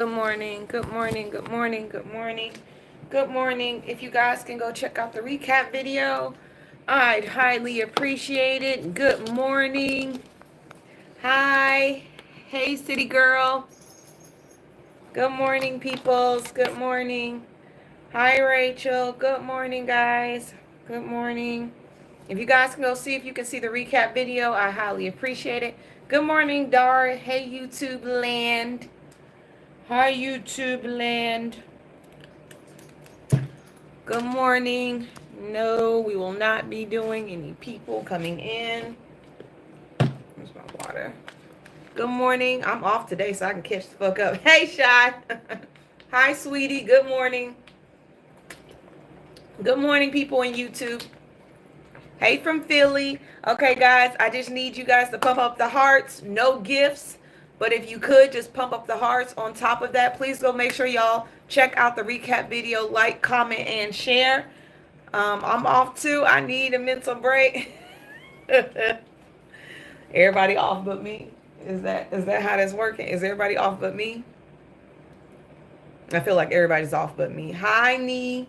Good morning, good morning, good morning, good morning, good morning. If you guys can go check out the recap video, I'd highly appreciate it. Good morning. Hi. Hey, city girl. Good morning, peoples. Good morning. Hi, Rachel. Good morning, guys. Good morning. If you guys can go see if you can see the recap video, I highly appreciate it. Good morning, Dar. Hey, YouTube land. Hi, YouTube land. Good morning. No, we will not be doing any people coming in. Where's my water? Good morning. I'm off today so I can catch the fuck up. Hey, Shy. Hi, sweetie. Good morning. Good morning, people in YouTube. Hey, from Philly. Okay, guys, I just need you guys to pump up the hearts. No gifts. But if you could just pump up the hearts on top of that, please go make sure y'all check out the recap video, like, comment, and share. I'm off too. I need a mental break. Everybody off but me. Is that how that's working? Is everybody off but me? I feel like everybody's off but me. Hi, Nee.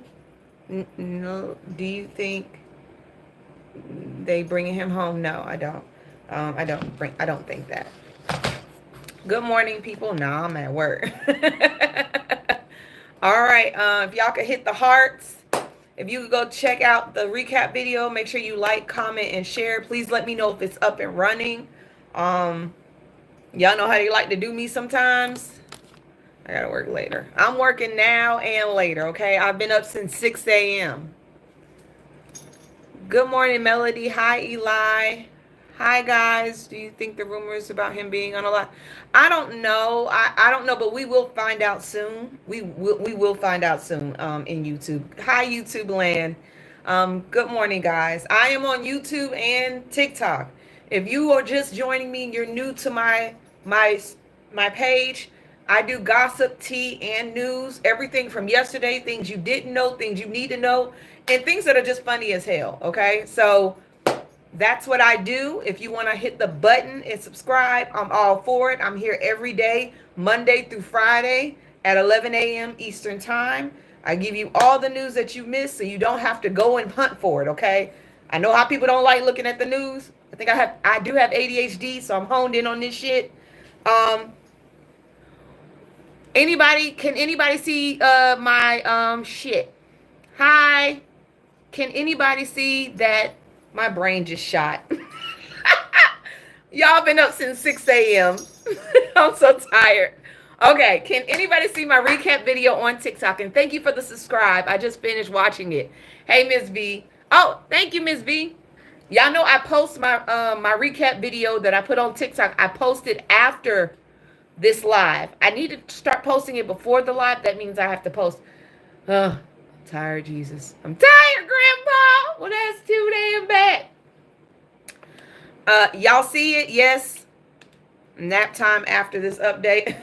No, do you think they bringing him home? No, I don't. I don't think that. Good morning, people. No, I'm at work. All right. If y'all could hit the hearts. If you could go check out the recap video, make sure you like, comment, and share. Please let me know if it's up and running. Y'all know how they like to do me sometimes. I gotta work later. I'm working now and later, okay? I've been up since 6 a.m. Good morning, Melody. Hi, Eli. Hi, guys. Do you think the rumors about him being on a lot? I don't know. I don't know, but we will find out soon. We will find out soon in YouTube. Hi, YouTube land. Good morning, guys. I am on YouTube and TikTok. If you are just joining me and you're new to my page, I do gossip, tea, and news. Everything from yesterday, things you didn't know, things you need to know, and things that are just funny as hell, okay? So that's what I do. If you want to hit the button and subscribe, I'm all for it. I'm here every day, Monday through Friday at 11 a.m. Eastern Time. I give you all the news that you missed so you don't have to go and hunt for it, okay? I know how people don't like looking at the news. I do have ADHD, so I'm honed in on this shit. Can anybody see my shit? Hi. Can anybody see that my brain just shot? Y'all been up since 6 a.m. I'm so tired. Okay, can anybody see my recap video on TikTok? And thank you for the subscribe. I just finished watching it. Hey, Miss V. Oh, thank you, Miss V. Y'all know I post my my recap video that I put on TikTok. I posted after this live. I need to start posting it before the live. That means I have to post. I'm tired, Jesus. I'm tired, Grandpa. Well, that's too damn bad. Y'all see it? Yes. Nap time after this update.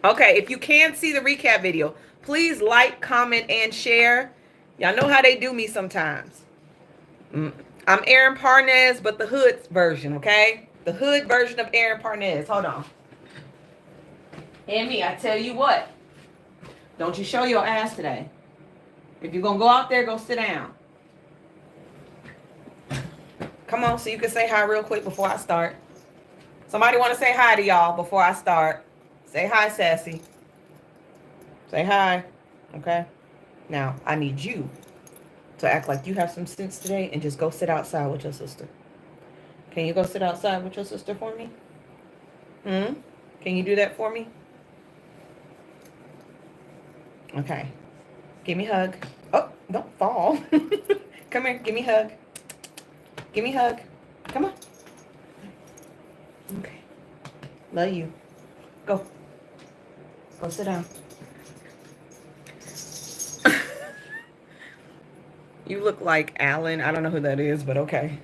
Okay, if you can see the recap video, please like, comment, and share. Y'all know how they do me sometimes. I'm Aaron Parnes, but the hood version, okay? The hood version of Aaron Parnes. Hold on. And me, I tell you what. Don't you show your ass today. If you're going to go out there, go sit down. Come on, so you can say hi real quick before I start. Somebody want to say hi to y'all before I start. Say hi, Sassy. Say hi. Okay? Now, I need you to act like you have some sense today and just go sit outside with your sister. Can you go sit outside with your sister for me? Can you do that for me? Okay. Give me a hug. Oh, don't fall. Come here. Give me a hug. Give me a hug. Come on. Okay. Love you. Go. Go sit down. You look like Alan. I don't know who that is, but okay.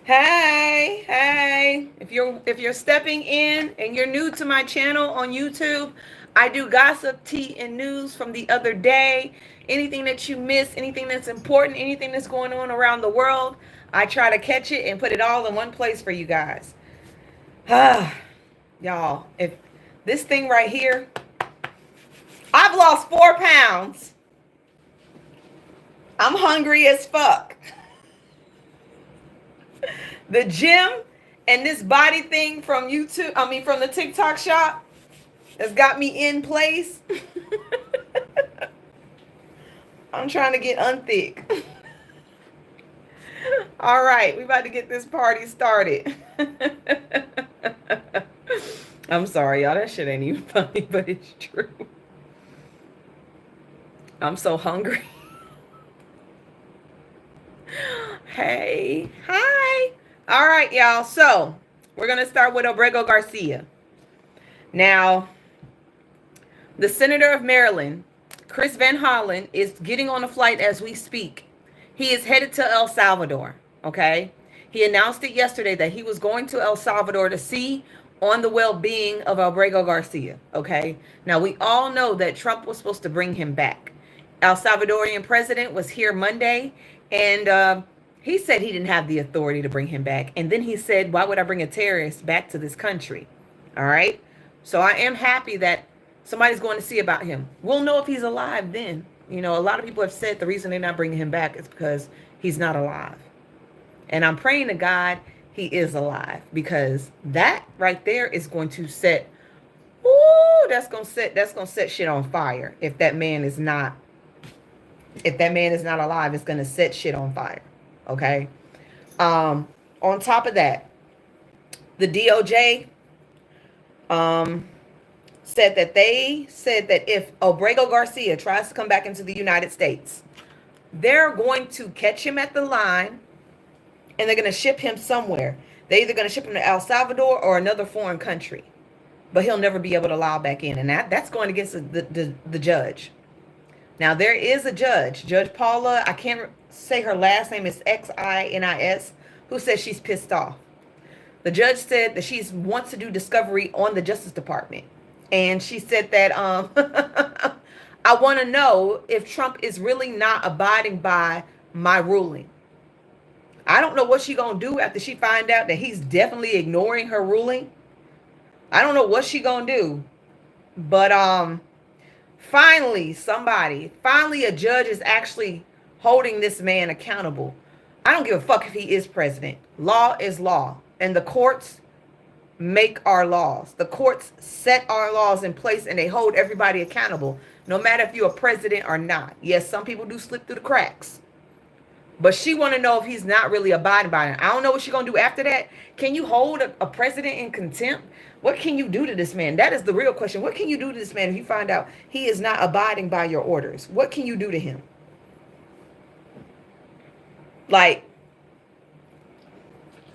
Hey, hey. If you're stepping in and you're new to my channel on YouTube, I do gossip, tea, and news from the other day. Anything that you miss, anything that's important, anything that's going on around the world, I try to catch it and put it all in one place for you guys. Y'all, if this thing right here, I've lost 4 pounds. I'm hungry as fuck. The gym and this body thing from YouTube, from the TikTok shop, has got me in place. I'm trying to get unthick. All right, we about to get this party started. I'm sorry, y'all. That shit ain't even funny, but it's true. I'm so hungry. Hey, hi. All right, y'all. So we're going to start with Abrego Garcia. Now, the Senator of Maryland, Chris Van Hollen, is getting on a flight as we speak. He is headed to El Salvador, okay? He announced it yesterday that he was going to El Salvador to see on the well-being of Abrego Garcia, okay? Now, we all know that Trump was supposed to bring him back. El Salvadorian president was here Monday, and he said he didn't have the authority to bring him back. And then he said, why would I bring a terrorist back to this country? All right? So I am happy that somebody's going to see about him. We'll know if he's alive then. You know, a lot of people have said the reason they're not bringing him back is because he's not alive. And I'm praying to God he is alive, because that right there is going to set, that's going to set shit on fire. If that man is not alive, it's going to set shit on fire. Okay. On top of that, the DOJ said that if Abrego Garcia tries to come back into the United States, they're going to catch him at the line and they're going to ship him somewhere. They're either going to ship him to El Salvador or another foreign country, but he'll never be able to allow back in. And that's going against the judge. Now, there is a judge, Judge Paula, I can't say her last name, is Xinis, who says she's pissed off. The judge said that she wants to do discovery on the Justice Department. And she said that I want to know if Trump is really not abiding by my ruling. I don't know what she's going to do after she find out that he's definitely ignoring her ruling. I don't know what she's going to do. But finally, a judge is actually holding this man accountable. I don't give a fuck if he is president. Law is law. And the courts make our laws. The courts set our laws in place and they hold everybody accountable, no matter if you're a president or not. Yes, some people do slip through the cracks. But she want to know if he's not really abiding by it. I don't know what she's going to do after that. Can you hold a president in contempt? What can you do to this man? That is the real question. What can you do to this man if you find out he is not abiding by your orders? What can you do to him? Like,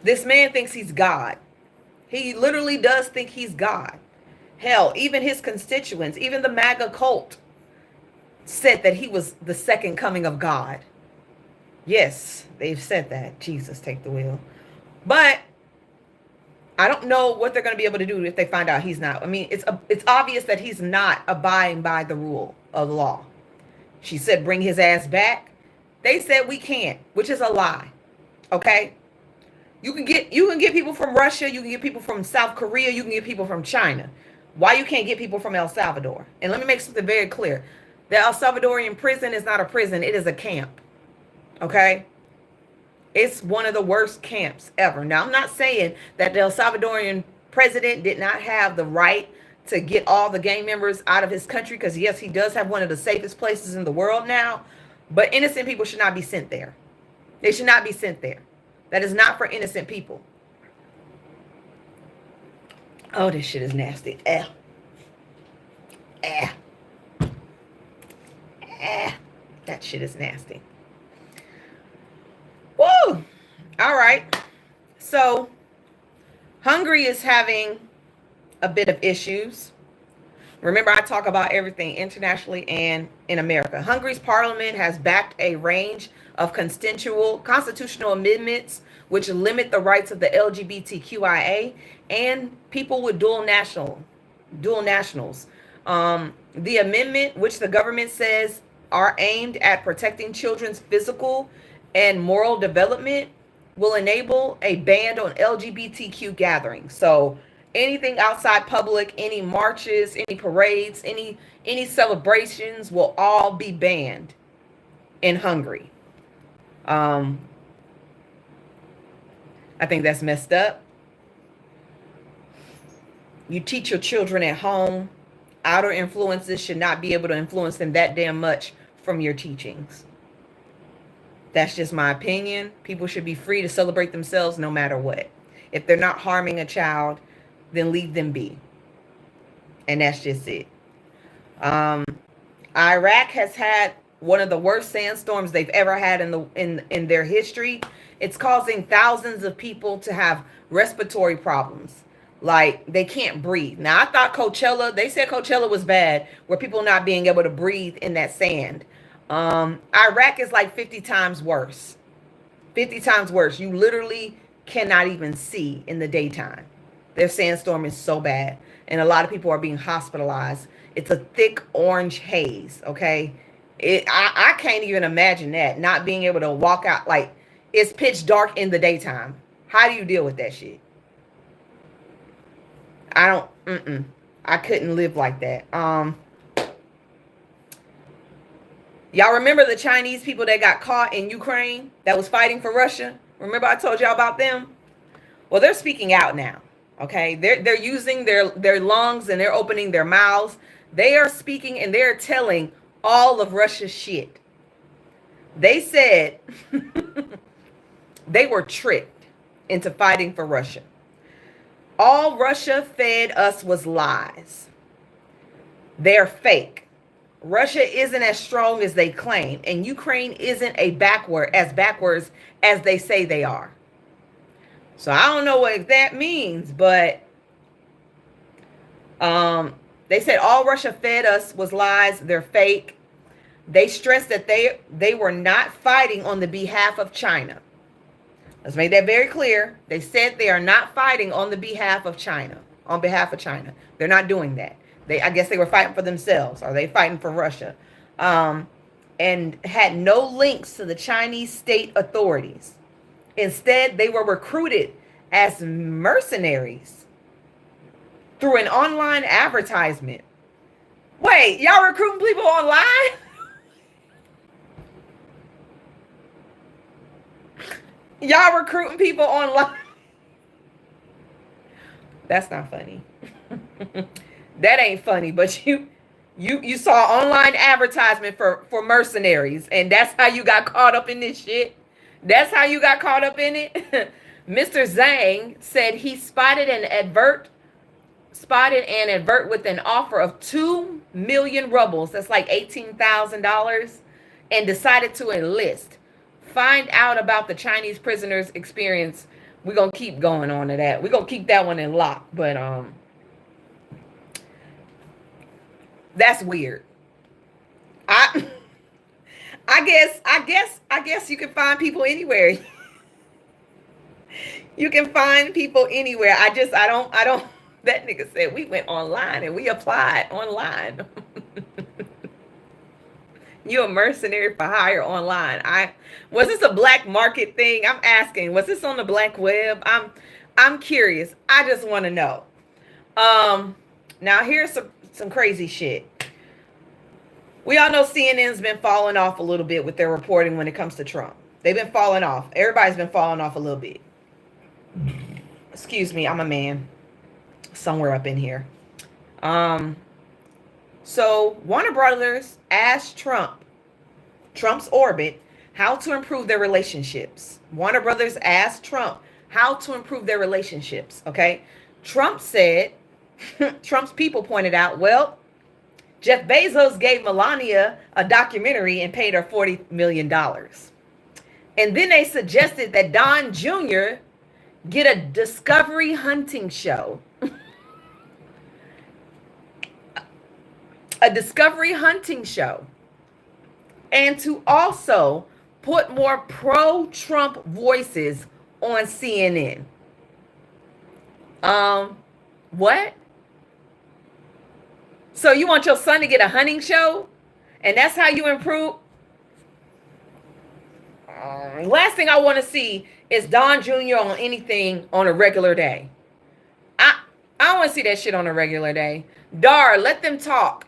this man thinks he's God. He literally does think he's God. Hell, even his constituents, even the MAGA cult, said that he was the second coming of God. Yes, they've said that. Jesus, take the wheel. But I don't know what they're going to be able to do if they find out he's not. I mean, it's obvious that he's not abiding by the rule of law. She said, bring his ass back. They said we can't, which is a lie. Okay? You can get people from Russia, you can get people from South Korea, you can get people from China. Why you can't get people from El Salvador? And let me make something very clear. The El Salvadorian prison is not a prison, it is a camp. Okay? It's one of the worst camps ever. Now, I'm not saying that the El Salvadorian president did not have the right to get all the gang members out of his country, because yes, he does have one of the safest places in the world now, but innocent people should not be sent there. They should not be sent there. That is not for innocent people. Oh, this shit is nasty. That shit is nasty. Woo! All right. So, Hungary is having a bit of issues. Remember, I talk about everything internationally and in America. Hungary's parliament has backed a range of constitutional amendments which limit the rights of the LGBTQIA and people with dual nationals. The amendment, which the government says are aimed at protecting children's physical and moral development, will enable a ban on LGBTQ gatherings. So anything outside public, any marches, any parades, any celebrations will all be banned in Hungary. I think that's messed up. You teach your children at home. Outer influences should not be able to influence them that damn much from your teachings. That's just my opinion. People should be free to celebrate themselves no matter what. If they're not harming a child, then leave them be. And that's just it. Iraq has had one of the worst sandstorms they've ever had in their history. It's causing thousands of people to have respiratory problems. Like, they can't breathe. Now, I thought Coachella, they said Coachella was bad, where people not being able to breathe in that sand. Iraq is like 50 times worse. 50 times worse. You literally cannot even see in the daytime. Their sandstorm is so bad. And a lot of people are being hospitalized. It's a thick orange haze, okay? I can't even imagine that. Not being able to walk out. Like, it's pitch dark in the daytime. How do you deal with that shit? I couldn't live like that. Y'all remember the Chinese people that got caught in Ukraine that was fighting for Russia? Remember I told y'all about them? Well, they're speaking out now. Okay, they're using their lungs and they're opening their mouths. They are speaking and they're telling all of Russia's shit. They said they were tricked into fighting for Russia. All Russia fed us was lies. They're fake. Russia isn't as strong as they claim, and Ukraine isn't as backwards as they say they are. So I don't know what that means, but they said all Russia fed us was lies. They're fake. They stressed that they were not fighting on the behalf of China. Let's make that very clear. They said they are not fighting on the behalf of China. On behalf of China. They're not doing that. I guess they were fighting for themselves. Or they fighting for Russia. And had no links to the Chinese state authorities. Instead, they were recruited as mercenaries through an online advertisement. Wait, y'all recruiting people online? Y'all recruiting people online? That's not funny. That ain't funny, but you saw online advertisement for mercenaries, and that's how you got caught up in this shit. That's how you got caught up in it. Mr. Zhang said he spotted an advert with an offer of 2 million rubles, that's like $18,000, and decided to enlist. Find out about the Chinese prisoners' experience. We're going to keep going on to that. We're going to keep that one in lock. But that's weird. I guess you can find people anywhere. You can find people anywhere. I don't. That nigga said we went online and we applied online. You a mercenary for hire online. Was this a black market thing? I'm asking. Was this on the black web? I'm curious. I just want to know. Now here's some crazy shit. We all know CNN's been falling off a little bit with their reporting when it comes to Trump. They've been falling off. Everybody's been falling off a little bit. Excuse me, I'm a man. Somewhere up in here. So Warner Brothers asked Trump's orbit, how to improve their relationships. Warner Brothers asked Trump how to improve their relationships. Okay. Trump said, Trump's people pointed out, well, Jeff Bezos gave Melania a documentary and paid her $40 million. And then they suggested that Don Jr. get a discovery hunting show. A discovery hunting show. And to also put more pro-Trump voices on CNN. What? So you want your son to get a hunting show? And that's how you improve? Last thing I want to see is Don Jr. on anything on a regular day. I want to see that shit on a regular day. Dar, let them talk.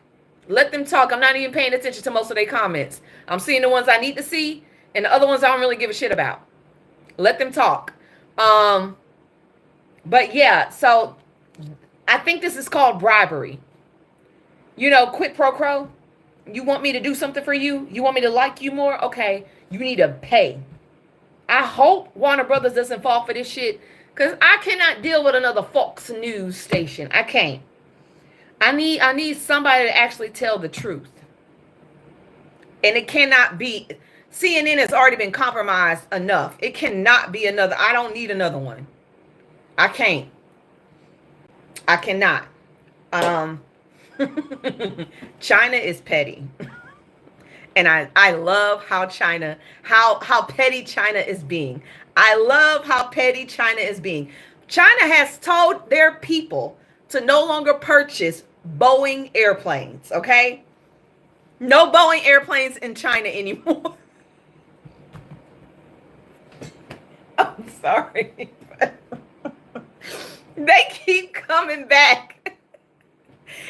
Let them talk. I'm not even paying attention to most of their comments. I'm seeing the ones I need to see, and the other ones I don't really give a shit about. Let them talk. But yeah, so I think this is called bribery. You know, quid pro quo. You want me to do something for you? You want me to like you more? Okay, you need to pay. I hope Warner Brothers doesn't fall for this shit, because I cannot deal with another Fox News station. I can't. I need somebody to actually tell the truth. And it cannot be. CNN has already been compromised enough. It cannot be another. I don't need another one. I can't. I cannot. China is petty. And I love how petty China is being. I love how petty China is being. China has told their people to no longer purchase Boeing airplanes, okay? No Boeing airplanes in China anymore. I'm sorry. They keep coming back.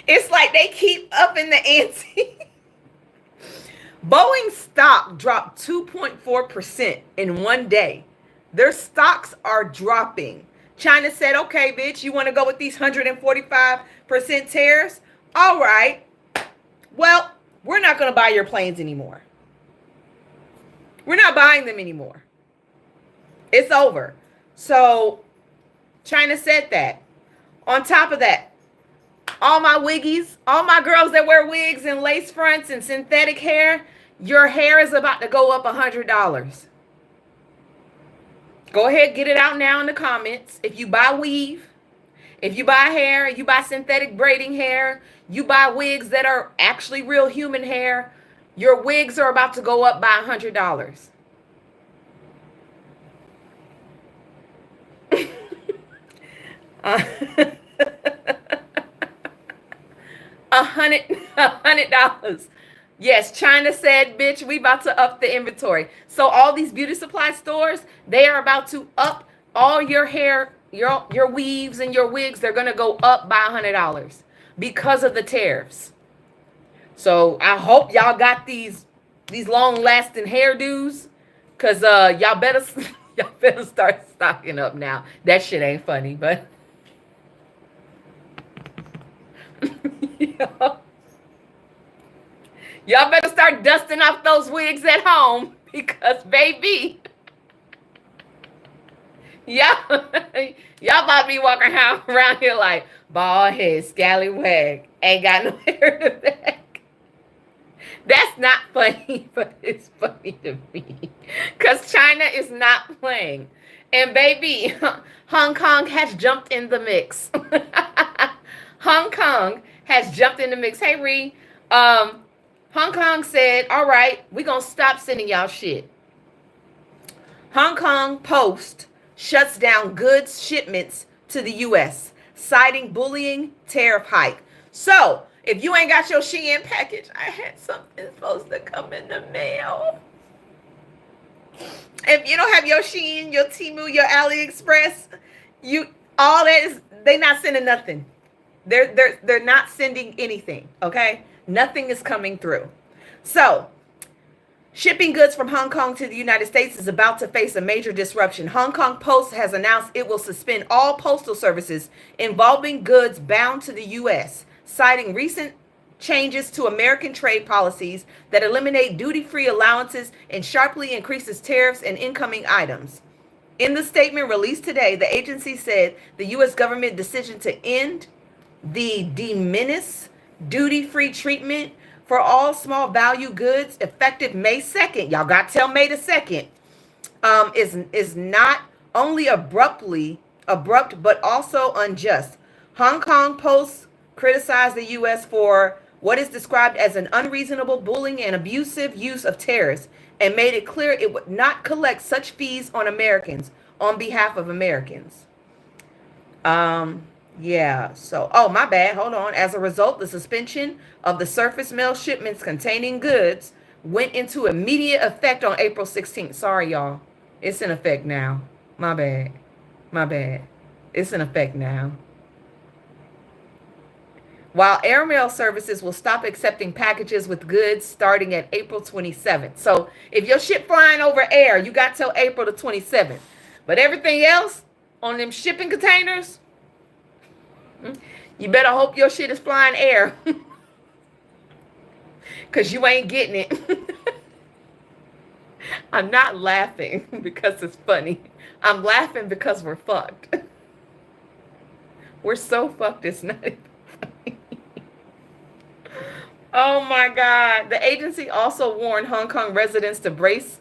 It's like they keep upping the ante. Boeing stock dropped 2.4% in one day. Their stocks are dropping. China said, okay, bitch, you want to go with these 145% tariffs? All right. Well, we're not going to buy your planes anymore. We're not buying them anymore. It's over. So China said that. On top of that, all my wiggies, all my girls that wear wigs and lace fronts and synthetic hair, your hair is about to go up $100. Go ahead, get it out now in the comments. If you buy weave, if you buy hair, you buy synthetic braiding hair, you buy wigs that are actually real human hair, your wigs are about to go up by $100. $100. Yes, China said, bitch, we about to up the inventory. So all these beauty supply stores, they are about to up all your hair, your weaves and your wigs. They're going to go up by $100 because of the tariffs. So I hope y'all got these long-lasting hairdos, because y'all better start stocking up now. That shit ain't funny, but y'all better start dusting off those wigs at home, because baby, y'all about to be walking around here like bald head, scallywag, ain't got no hair in the back. That's not funny, but it's funny to me, because China is not playing. And baby, Hong Kong has jumped in the mix. Hong Kong has jumped in the mix. Hey, Ree. Hong Kong said, all right, we're going to stop sending y'all shit. Hong Kong Post shuts down goods shipments to the U.S., citing bullying tariff hike. So, if you ain't got your Shein package, I had something supposed to come in the mail. If you don't have your Shein, your Temu, your AliExpress, all that is, they not sending nothing. They're not sending anything, okay? Nothing is coming through. So, shipping goods from Hong Kong to the United States is about to face a major disruption. Hong Kong Post has announced it will suspend all postal services involving goods bound to the U.S., citing recent changes to American trade policies that eliminate duty-free allowances and sharply increases tariffs and incoming items. In the statement released today, the agency said the U.S. government decision to end the de minimis duty-free treatment for all small value goods effective May 2nd. Y'all got till May the 2nd. Is not only abrupt, but also unjust. Hong Kong Post criticized the U.S. for what is described as an unreasonable, bullying, and abusive use of tariffs, and made it clear it would not collect such fees on Americans on behalf of Americans. Yeah, so, oh, my bad. Hold on. As a result, the suspension of the surface mail shipments containing goods went into immediate effect on April 16th. Sorry, y'all. It's in effect now. My bad. My bad. It's in effect now. while airmail services will stop accepting packages with goods starting at April 27th. So if your shit flying over air, you got till April the 27th. But everything else on them shipping containers, you better hope your shit is flying air. Because you ain't getting it. I'm not laughing because it's funny. I'm laughing because we're fucked. We're so fucked, it's not even funny. Oh my God. The agency also warned Hong Kong residents to brace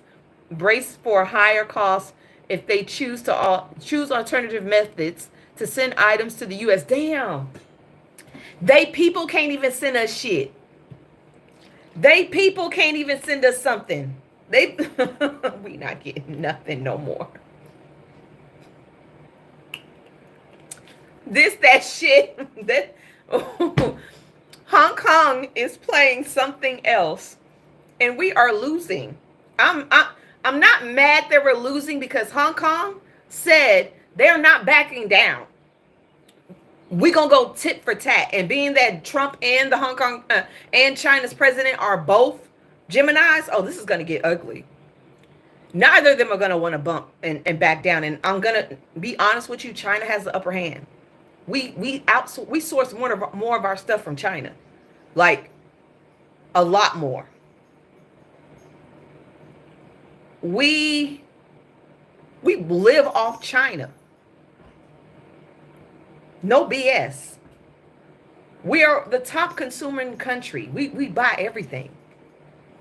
for higher costs if they choose alternative methods to send items to the U.S. Damn. People can't even send us shit. People can't even send us something. We not getting nothing no more. That shit. Hong Kong is playing something else, and we are losing. I'm not mad that we're losing because Hong Kong said they're not backing down. We're gonna go tit for tat, and being that Trump and the Hong Kong and China's president are both Geminis, oh, this is gonna get ugly. Neither of them are gonna want to bump and back down. And I'm gonna be honest with you, China has the upper hand. We source more of our stuff from China, like a lot more. We live off China. No BS. We are the top consuming country. We buy everything.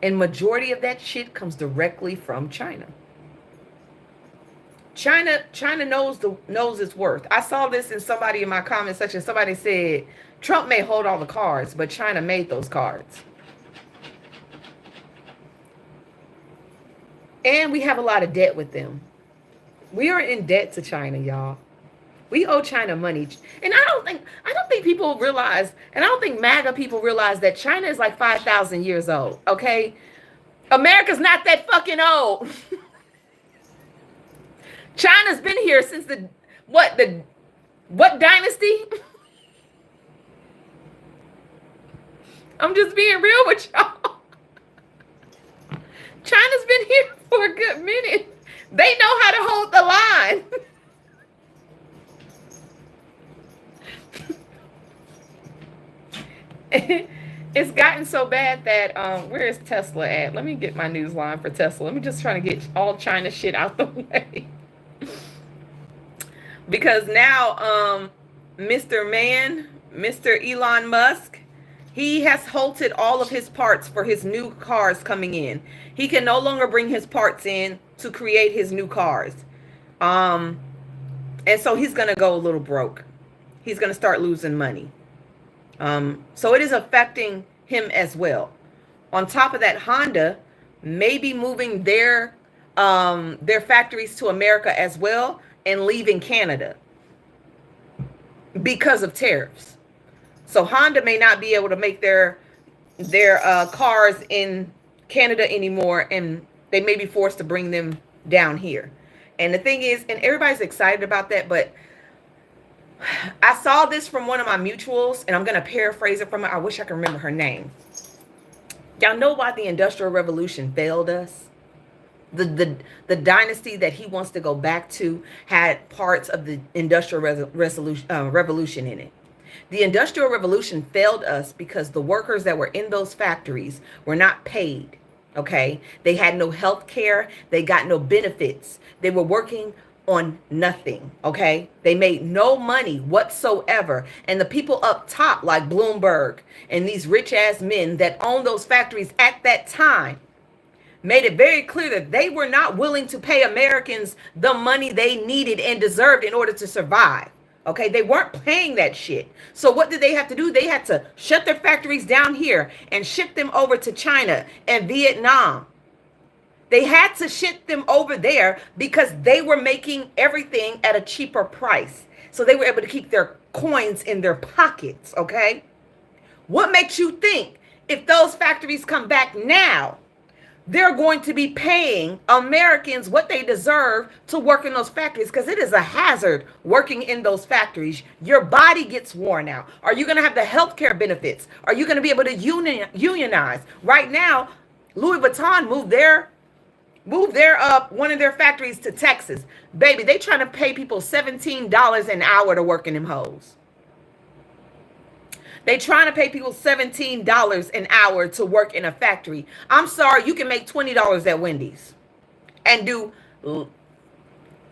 And majority of that shit comes directly from China. China knows its worth. I saw this in somebody in my comment section. Somebody said, Trump may hold all the cards, but China made those cards. And we have a lot of debt with them. We are in debt to China, y'all. We owe China money. And I don't think people realize, and I don't think MAGA people realize that China is like 5,000 years old, okay? America's not that fucking old. China's been here since what dynasty? I'm just being real with y'all. China's been here for a good minute. They know how to hold the line. It's gotten so bad that where is Tesla at? Let me get my news line for Tesla. Let me just try to get all China shit out the way. Because now Mr. Elon Musk, he has halted all of his parts for his new cars coming in. He can no longer bring his parts in to create his new cars. And so he's going to go a little broke. He's going to start losing money. So it is affecting him as well. On top of that, Honda may be moving their factories to America as well and leaving Canada because of tariffs. So Honda may not be able to make their cars in Canada anymore, and they may be forced to bring them down here. And the thing is, and everybody's excited about that, but I saw this from one of my mutuals, and I'm going to paraphrase it from her. I wish I could remember her name. Y'all know why the Industrial Revolution failed us? The dynasty that he wants to go back to had parts of the Industrial Revolution in it. The Industrial Revolution failed us because the workers that were in those factories were not paid, okay? They had no health care. They got no benefits. They were working on nothing, okay? They made no money whatsoever. And the people up top, like Bloomberg and these rich ass men that own those factories at that time, made it very clear that they were not willing to pay Americans the money they needed and deserved in order to survive. Okay, they weren't paying that shit. So what did they have to do? They had to shut their factories down here and ship them over to China and Vietnam. They had to ship them over there because they were making everything at a cheaper price. So they were able to keep their coins in their pockets, okay? What makes you think if those factories come back now, they're going to be paying Americans what they deserve to work in those factories, because it is a hazard working in those factories. Your body gets worn out. Are you going to have the healthcare benefits? Are you going to be able to unionize? Right now, Louis Vuitton moved their one of their factories to Texas. Baby, they trying to pay people $17 an hour to work in them hoes. They trying to pay people $17 an hour to work in a factory. I'm sorry, you can make $20 at Wendy's and do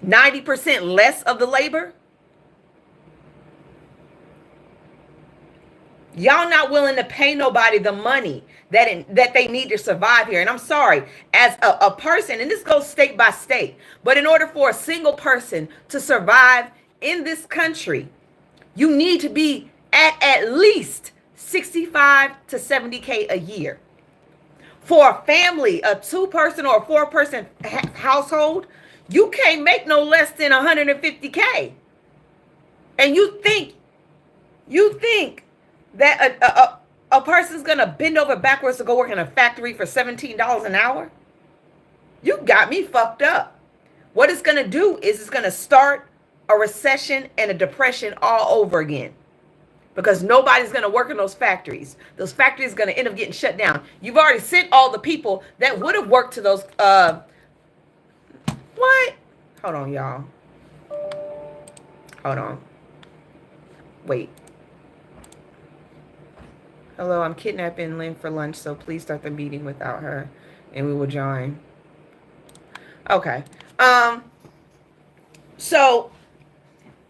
90% less of the labor. Y'all not willing to pay nobody the money that they need to survive here. And I'm sorry, as a person, and this goes state by state, but in order for a single person to survive in this country, you need to be at least 65 to 70K a year. For a family, a 2-person or a 4-person household, you can't make no less than 150K. And you think that a person's gonna bend over backwards to go work in a factory for $17 an hour? You got me fucked up. What it's gonna do is it's gonna start a recession and a depression all over again, because nobody's gonna work in those factories. Those factories are gonna end up getting shut down. You've already sent all the people that would have worked to those. What? Hold on, y'all. Hold on. Wait. Hello, I'm kidnapping Lynn for lunch, so please start the meeting without her, and we will join. Okay. So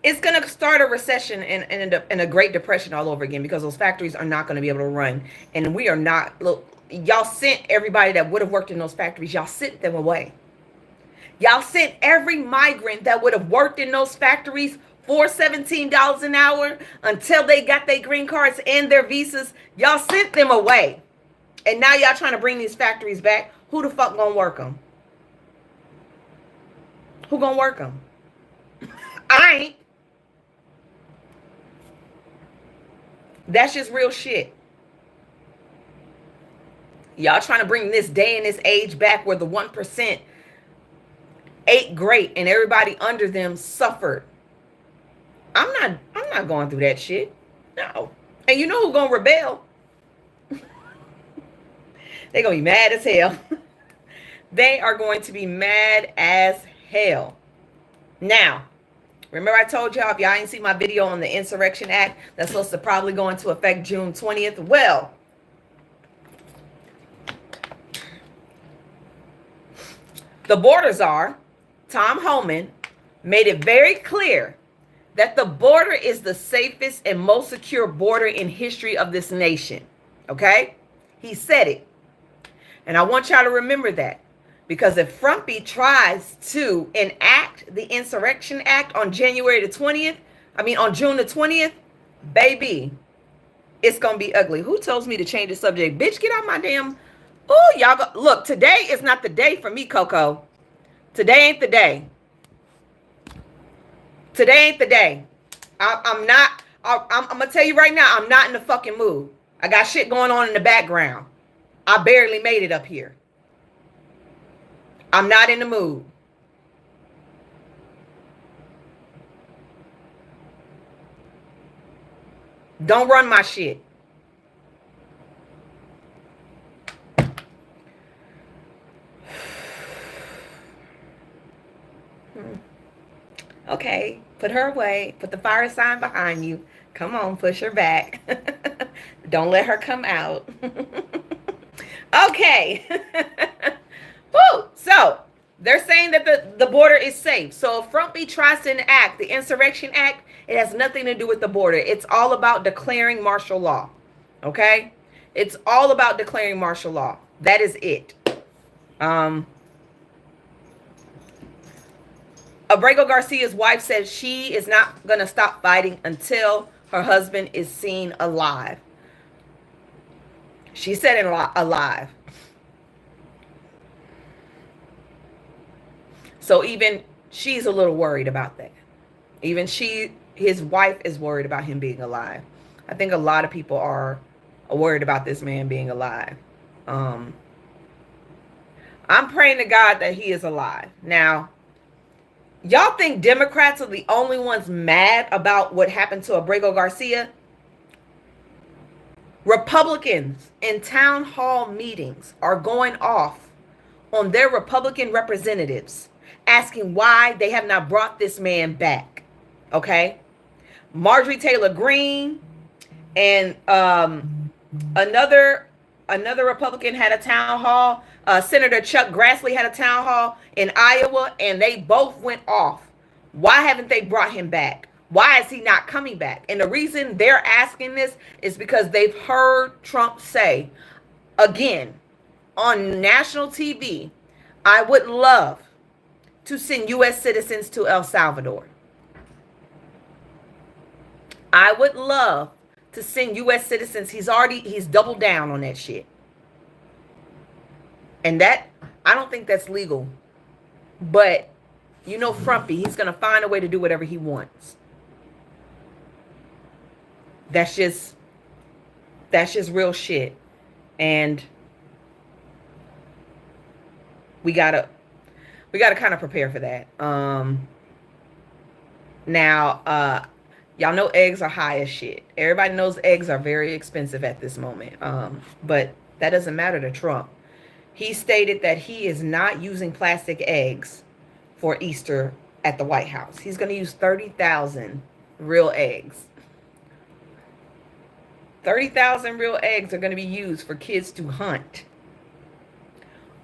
it's going to start a recession and a Great Depression all over again, because those factories are not going to be able to run. And we are not, look, y'all sent everybody that would have worked in those factories, y'all sent them away. Y'all sent every migrant that would have worked in those factories for $17 an hour until they got their green cards and their visas. Y'all sent them away. And now y'all trying to bring these factories back. Who the fuck gonna work them? Who gonna work them? I ain't. That's just real shit. Y'all trying to bring this day and this age back where the 1% ate great and everybody under them suffered. I'm not going through that shit. No. And you know who's gonna rebel? They're gonna be mad as hell. They are going to be mad as hell. Now, remember I told y'all, if y'all ain't seen my video on the Insurrection Act that's supposed to probably go into effect June 20th. Well, the border czar, Tom Homan, made it very clear that the border is the safest and most secure border in history of this nation. Okay? He said it. And I want y'all to remember that. Because if Frumpy tries to enact the Insurrection Act on June the 20th, baby, it's going to be ugly. Who tells me to change the subject? Bitch, get out my damn... Oh, y'all go... Look, today is not the day for me, Coco. Today ain't the day. Today ain't the day. I'm going to tell you right now, I'm not in the fucking mood. I got shit going on in the background. I barely made it up here. I'm not in the mood. Don't run my shit. Okay, put her away. Put the fire sign behind you. Come on, push her back. Don't let her come out. Okay. Woo! So, they're saying that the border is safe. So, if Frumpy tries to enact the Insurrection Act, it has nothing to do with the border. It's all about declaring martial law. Okay? It's all about declaring martial law. That is it. Abrego Garcia's wife says she is not going to stop fighting until her husband is seen alive. She said alive. So even she's a little worried about that. Even his wife is worried about him being alive. I think a lot of people are worried about this man being alive. I'm praying to God that he is alive. Now, y'all think Democrats are the only ones mad about what happened to Abrego Garcia? Republicans in town hall meetings are going off on their Republican representatives, asking why they have not brought this man back. Okay? Marjorie Taylor Greene and another Republican had a town hall. Senator Chuck Grassley had a town hall in Iowa, and they both went off. Why haven't they brought him back? Why is he not coming back? And the reason they're asking this is because they've heard Trump say again on national TV, I would love to send U.S. citizens to El Salvador. I would love to send U.S. citizens. He's doubled down on that shit. And that, I don't think that's legal. But, you know, Frumpy, he's going to find a way to do whatever he wants. That's just real shit. And we gotta kind of prepare for that. Now, y'all know eggs are high as shit. Everybody knows eggs are very expensive at this moment. But that doesn't matter to Trump. He stated that he is not using plastic eggs for Easter at the White House. He's going to use 30,000 real eggs. 30,000 real eggs are going to be used for kids to hunt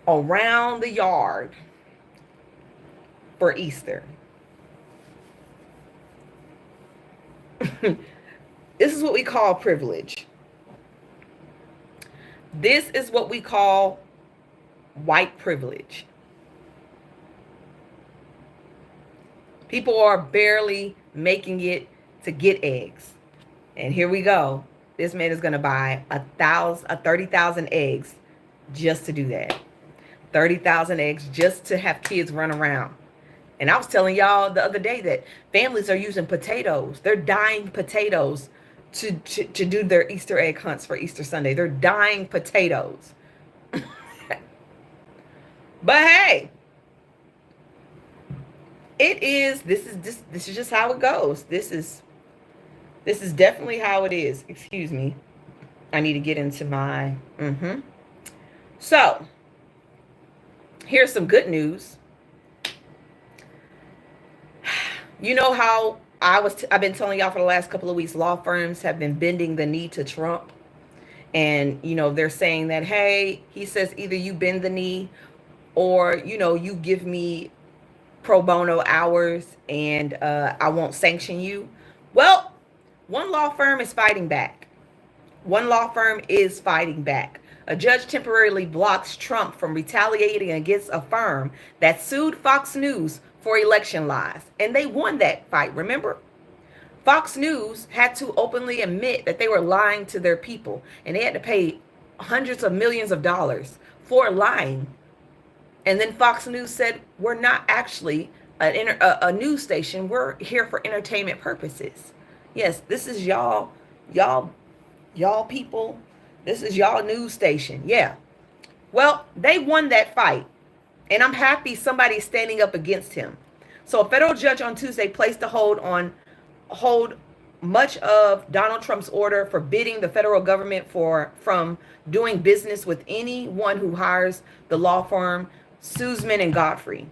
around the yard for Easter. This is what we call privilege. This is what we call white privilege. People are barely making it to get eggs. And here we go. This man is going to buy 30,000 eggs just to do that. 30,000 eggs just to have kids run around. And I was telling y'all the other day that families are using potatoes. They're dyeing potatoes to do their Easter egg hunts for Easter Sunday. They're dyeing potatoes. But hey, this is just how it goes. This is definitely how it is. Excuse me. I need to get into my So, here's some good news. You know how I've been telling y'all for the last couple of weeks, law firms have been bending the knee to Trump. And, you know, they're saying that, hey, he says either you bend the knee or, you know, you give me pro bono hours and I won't sanction you. Well, one law firm is fighting back. One law firm is fighting back. A judge temporarily blocks Trump from retaliating against a firm that sued Fox News for election lies. And they won that fight, remember? Fox News had to openly admit that they were lying to their people. And they had to pay hundreds of millions of dollars for lying. And then Fox News said, we're not actually a news station. We're here for entertainment purposes. Yes, this is y'all people. This is y'all news station. Yeah. Well, they won that fight. And I'm happy somebody's standing up against him. So a federal judge on Tuesday placed a hold much of Donald Trump's order forbidding the federal government from doing business with anyone who hires the law firm Sussman and Godfrey,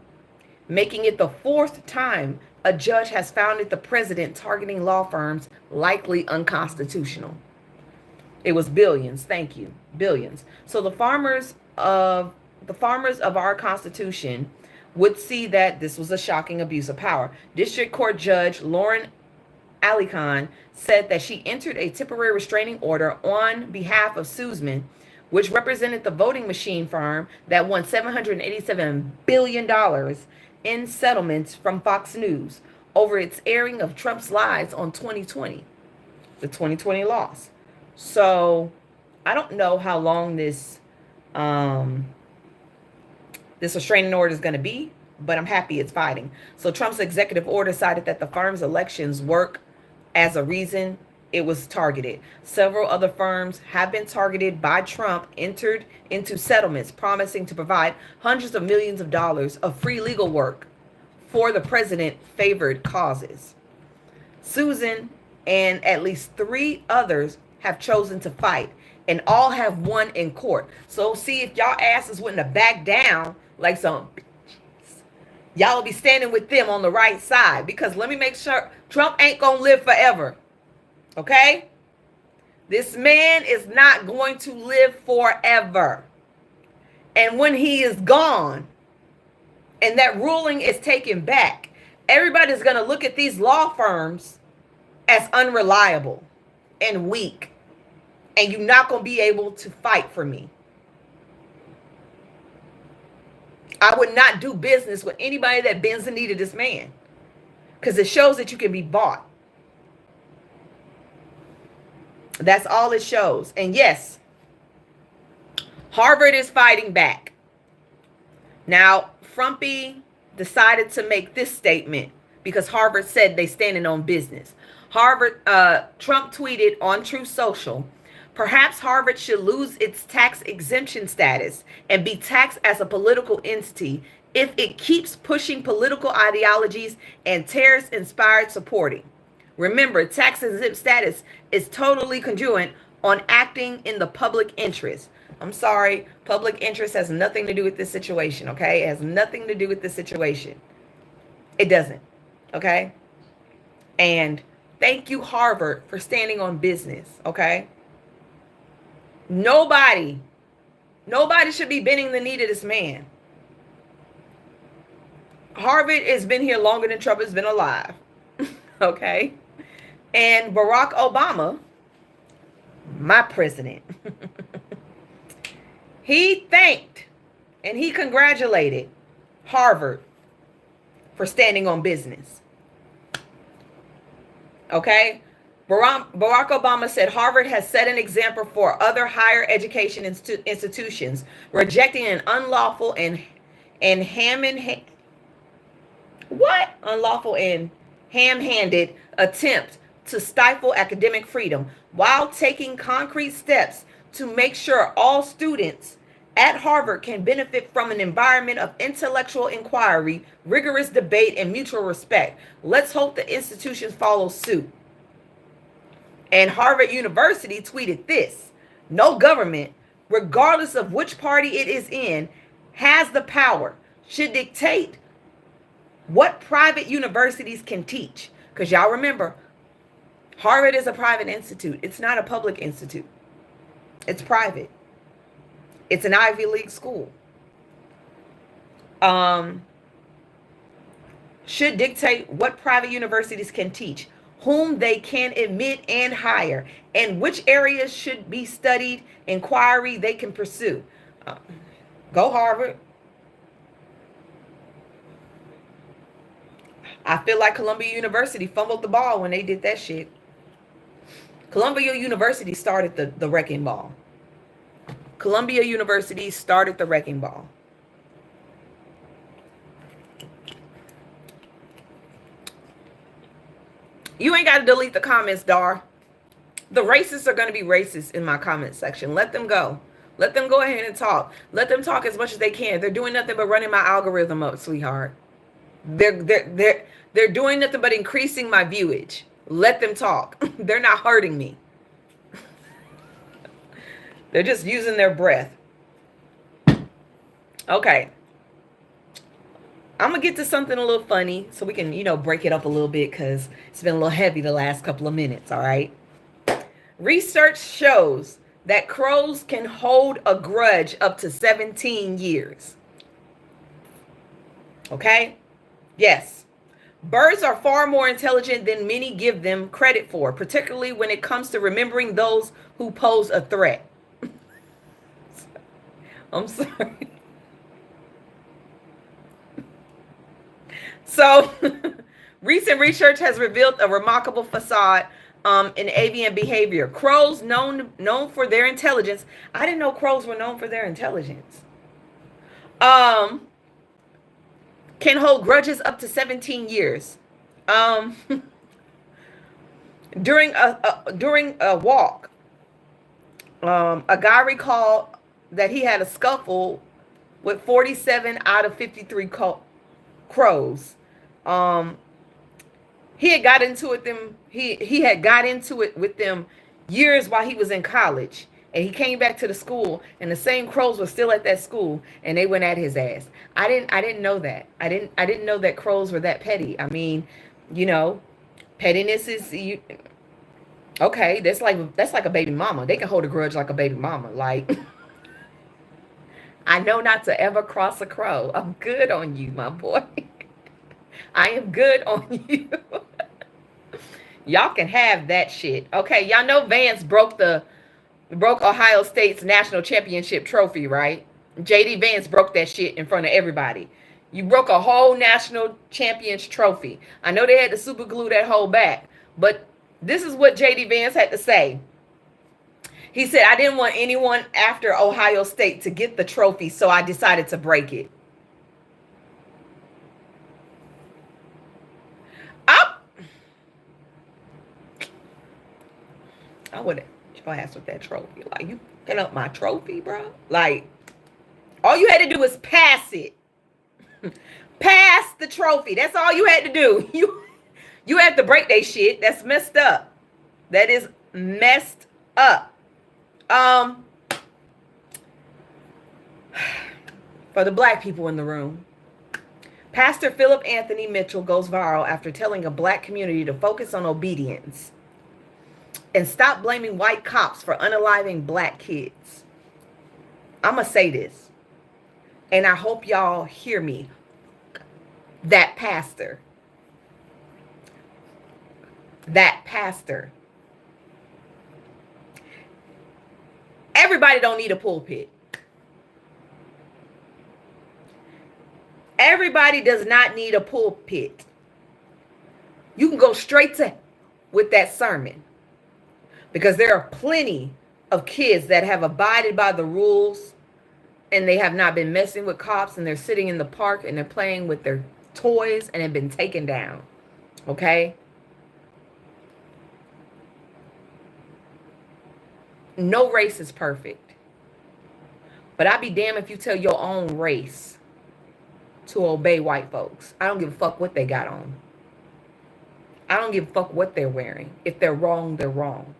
making it the fourth time a judge has found the president targeting law firms likely unconstitutional. It was billions. Thank you. Billions. So the farmers of our Constitution would see that this was a shocking abuse of power. District Court Judge Lauren Alicon said that she entered a temporary restraining order on behalf of Sussman, which represented the voting machine firm that won $787 billion in settlements from Fox News over its airing of Trump's lies on 2020, the 2020 loss. So I don't know how long this restraining order is going to be, but I'm happy it's fighting. So Trump's executive order cited that the firm's elections work as a reason it was targeted. Several other firms have been targeted by Trump, entered into settlements promising to provide hundreds of millions of dollars of free legal work for the president favored causes. Susan and at least three others have chosen to fight, and all have won in court. So see, if y'all asses wouldn't have backed down like some, y'all will be standing with them on the right side, because let me make sure Trump ain't gonna live forever. Okay? This man is not going to live forever. And when he is gone and that ruling is taken back, everybody's going to look at these law firms as unreliable and weak. And you're not going to be able to fight for me. I would not do business with anybody that bends the knee to this man, because it shows that you can be bought. That's all it shows. And yes, Harvard is fighting back. Now, Frumpy decided to make this statement because Harvard said they standing on business. Trump tweeted on Truth Social, perhaps Harvard should lose its tax exemption status and be taxed as a political entity if it keeps pushing political ideologies and terrorist-inspired supporting. Remember, tax exempt status is totally conjugant on acting in the public interest. I'm sorry, public interest has nothing to do with this situation, okay? It has nothing to do with this situation. It doesn't, okay? And thank you, Harvard, for standing on business, okay? Nobody should be bending the knee to this man. Harvard has been here longer than Trump has been alive, okay? And Barack Obama, my president, he thanked and he congratulated Harvard for standing on business. Okay? Barack Obama said Harvard has set an example for other higher education institutions, rejecting an unlawful and ham-handed attempt to stifle academic freedom, while taking concrete steps to make sure all students at Harvard can benefit from an environment of intellectual inquiry, rigorous debate, and mutual respect. Let's hope the institutions follow suit. And Harvard University tweeted this: no government, regardless of which party it is in, has the power, should dictate what private universities can teach. Because y'all remember, Harvard is a private institute. It's not a public institute. It's private. It's an Ivy League school. Should dictate what private universities can teach, whom they can admit and hire, and which areas should be studied, inquiry they can pursue. Go Harvard. I feel like Columbia University fumbled the ball when they did that shit. Columbia University started the wrecking ball. Columbia University started the wrecking ball. You ain't got to delete the comments, Dar. The racists are going to be racist in my comment section. Let them go. Let them go ahead and talk. Let them talk as much as they can. They're doing nothing but running my algorithm up, sweetheart. They're doing nothing but increasing my viewage. Let them talk. They're not hurting me. They're just using their breath. Okay. I'm going to get to something a little funny so we can, break it up a little bit, because it's been a little heavy the last couple of minutes, all right? Research shows that crows can hold a grudge up to 17 years. Okay? Yes. Birds are far more intelligent than many give them credit for, particularly when it comes to remembering those who pose a threat. I'm sorry. So, recent research has revealed a remarkable facade in avian behavior. Crows, known for their intelligence. I didn't know crows were known for their intelligence. Can hold grudges up to 17 years. During a walk, a guy recalled that he had a scuffle with 47 out of 53 crows. Um, he had got into it them he had got into it with them years while he was in college, and he came back to the school and the same crows were still at that school and they went at his ass. I didn't know that. I didn't know that crows were that petty. I mean, you know, pettiness is you. Okay, that's like a baby mama. They can hold a grudge like a baby mama. Like, I know not to ever cross a crow. I'm good on you, my boy. I am good on you. Y'all can have that shit. Okay, y'all know Vance broke Ohio State's national championship trophy, right? JD Vance broke that shit in front of everybody. You broke a whole national champions trophy. I know they had to super glue that whole back, but this is what JD Vance had to say. He said, I didn't want anyone after Ohio State to get the trophy, so I decided to break it. Up. I would have your ass with that trophy. Like, you picking up my trophy, bro? Like, all you had to do was pass it. Pass the trophy. That's all you had to do. You had to break that shit. That's messed up. That is messed up. For the black people in the room, Pastor Philip Anthony Mitchell goes viral after telling a black community to focus on obedience and stop blaming white cops for unaliving black kids. I'm going to say this, and I hope y'all hear me. That pastor. Everybody don't need a pulpit. Everybody does not need a pulpit. You can go straight to with that sermon, because there are plenty of kids that have abided by the rules and they have not been messing with cops, and they're sitting in the park and they're playing with their toys and have been taken down. Okay? No race is perfect. But I'd be damned if you tell your own race to obey white folks. I don't give a fuck what they got on. I don't give a fuck what they're wearing. If they're wrong, they're wrong.